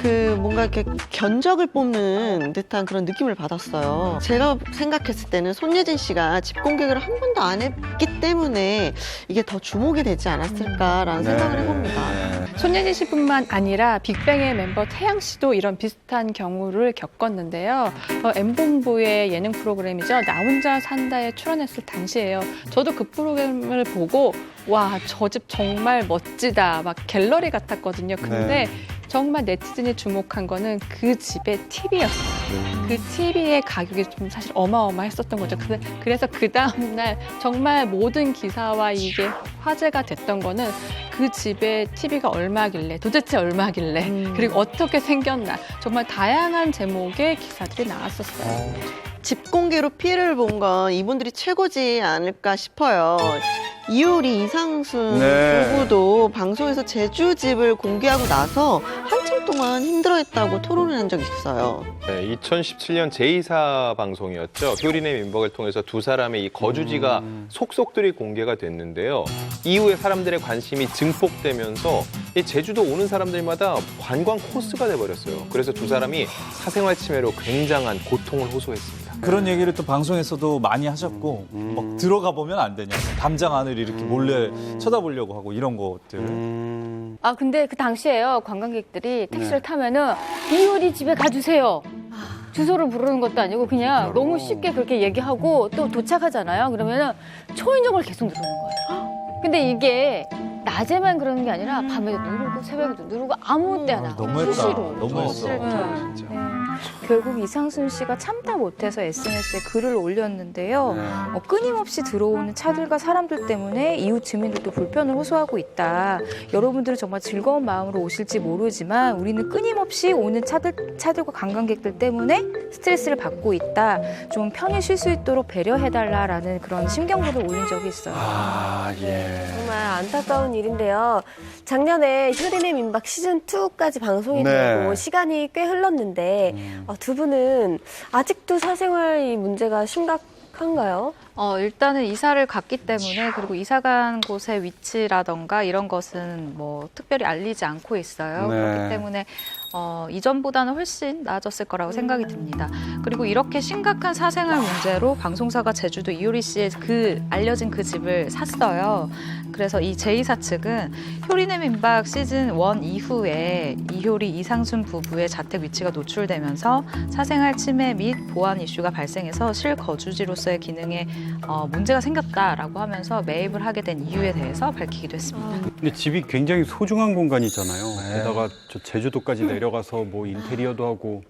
그 뭔가 이렇게 견적을 뽑는 듯한 그런 느낌을 받았어요. 제가 생각했을 때는 손예진 씨가 집 공개를 한 번도 안 했기 때문에 이게 더 주목이 되지 않았을까라는 생각을 해봅니다. 손예진 씨뿐만 아니라 빅뱅의 멤버 태양 씨도 이런 비슷한 경우를 겪었는데요. M본부의 예능 프로그램이죠. 나 혼자 산다에 출연했을 당시예요. 저도 그 프로그램을 보고 와, 저 집 정말 멋지다. 막 갤러리 같았거든요. 근데 정말 네티즌이 주목한 거는 그 집의 TV였어요. 그 TV의 가격이 좀 사실 어마어마했었던 거죠. 그래서 그 다음날 정말 모든 기사와 이게 화제가 됐던 거는 그 집의 TV가 얼마길래, 도대체 얼마길래, 그리고 어떻게 생겼나. 정말 다양한 제목의 기사들이 나왔었어요. 집 공개로 피해를 본 건 이분들이 최고지 않을까 싶어요. 이효리, 이상순 부부도 방송에서 제주 집을 공개하고 나서 한참 동안 힘들어했다고 토론을 한 적이 있어요. 네, 2017년 제2사 방송이었죠. 효린의 민박을 통해서 두 사람의 이 거주지가 속속들이 공개가 됐는데요. 이후에 사람들의 관심이 증폭되면서 이 제주도 오는 사람들마다 관광 코스가 돼버렸어요. 그래서 두 사람이 사생활 침해로 굉장한 고통을 호소했습니다. 그런 얘기를 또 방송에서도 많이 하셨고 막 들어가 보면 안 되냐. 담장 안을 이렇게 몰래 쳐다보려고 하고 이런 것들. 아 근데 그 당시에요. 관광객들이 택시를 타면은 이효리 집에 가주세요. 주소를 부르는 것도 아니고 그냥 너무 쉽게 그렇게 얘기하고 또 도착하잖아요. 그러면은 초인종을 계속 누르는 거예요. 근데 이게 낮에만 그러는 게 아니라 밤에도 누르고 새벽에도 누르고 아무 때나 너무했다. 수시로. 너무했어. 진짜. 결국 이상순 씨가 참다 못해서 SNS에 글을 올렸는데요. 끊임없이 들어오는 차들과 사람들 때문에 이웃 주민들도 불편을 호소하고 있다. 여러분들은 정말 즐거운 마음으로 오실지 모르지만 우리는 끊임없이 오는 차들과 관광객들 때문에 스트레스를 받고 있다. 좀 편히 쉴 수 있도록 배려해달라라는 그런 심경글을 올린 적이 있어요. 정말 안타까운 일인데요. 작년에 효린의 민박 시즌2까지 방송이 네. 되고 시간이 꽤 흘렀는데 두 분은 아직도 사생활 이 문제가 심각한가요? 일단은 이사를 갔기 때문에 그리고 이사 간 곳의 위치라던가 이런 것은 뭐 특별히 알리지 않고 있어요. 네. 그렇기 때문에 이전보다는 훨씬 나아졌을 거라고 생각이 듭니다. 그리고 이렇게 심각한 사생활 문제로 방송사가 제주도 이효리 씨의 알려진 그 집을 샀어요. 그래서 이 제2사 측은 효린의 민박 시즌 1 이후에 이효리, 이상순 부부의 자택 위치가 노출되면서 사생활 침해 및 보안 이슈가 발생해서 실거주지로서의 기능에 문제가 생겼다라고 하면서 매입을 하게 된 이유에 대해서 밝히기도 했습니다. 근데 집이 굉장히 소중한 공간이잖아요. 게다가 저 제주도까지 내려가서 뭐 인테리어도 하고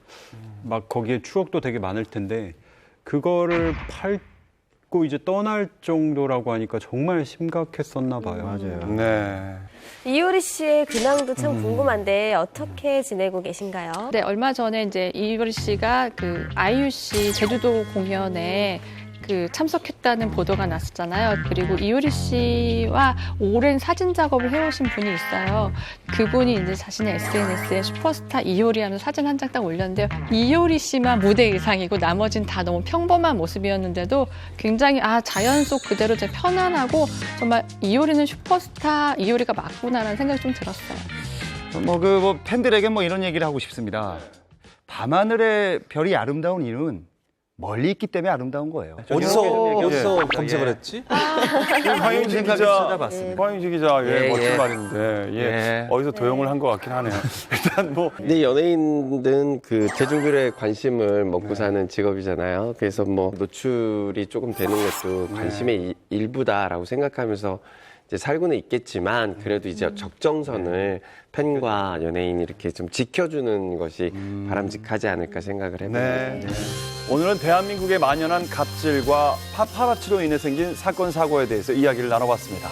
막 거기에 추억도 되게 많을 텐데 그거를 팔고 이제 떠날 정도라고 하니까 정말 심각했었나 봐요. 맞아요. 네. 이효리 씨의 근황도 참 궁금한데 어떻게 지내고 계신가요? 네, 얼마 전에 이제 이효리 씨가 그 아이유 씨 제주도 공연에 참석했다는 보도가 났었잖아요. 그리고 이효리 씨와 오랜 사진 작업을 해오신 분이 있어요. 그분이 이제 자신의 SNS에 슈퍼스타 이효리 하는 사진 한 장 딱 올렸는데요. 이효리 씨만 무대 의상이고 나머지는 다 너무 평범한 모습이었는데도 굉장히 자연 속 그대로 제 편안하고 정말 이효리는 슈퍼스타 이효리가 맞구나라는 생각이 좀 들었어요. 팬들에게 이런 얘기를 하고 싶습니다. 밤하늘의 별이 아름다운 이유는 멀리 있기 때문에 아름다운 거예요. 어디서 검색을 했지? 황영지 기자, 황영지 기자, 멋진 말인데, 어디서 도용을 한 것 같긴 하네요. 일단 근데 연예인은 그 대중들의 관심을 먹고 사는 직업이잖아요. 그래서 노출이 조금 되는 것도 관심의 일부다라고 생각하면서 이제 살고는 있겠지만 그래도 이제 적정선을 팬과 연예인이 이렇게 좀 지켜주는 것이 바람직하지 않을까 생각을 해봅니다. 네. 오늘은 대한민국에 만연한 갑질과 파파라치로 인해 생긴 사건 사고에 대해서 이야기를 나눠봤습니다.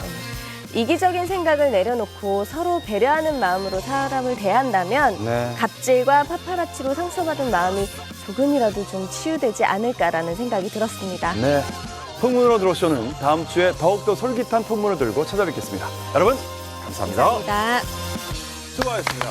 이기적인 생각을 내려놓고 서로 배려하는 마음으로 사람을 대한다면 갑질과 파파라치로 상처받은 마음이 조금이라도 좀 치유되지 않을까라는 생각이 들었습니다. 네. 풍문으로 들어오쇼는 다음 주에 더욱더 솔깃한 풍문을 들고 찾아뵙겠습니다. 여러분 감사합니다. 감사합니다. 수고하셨습니다.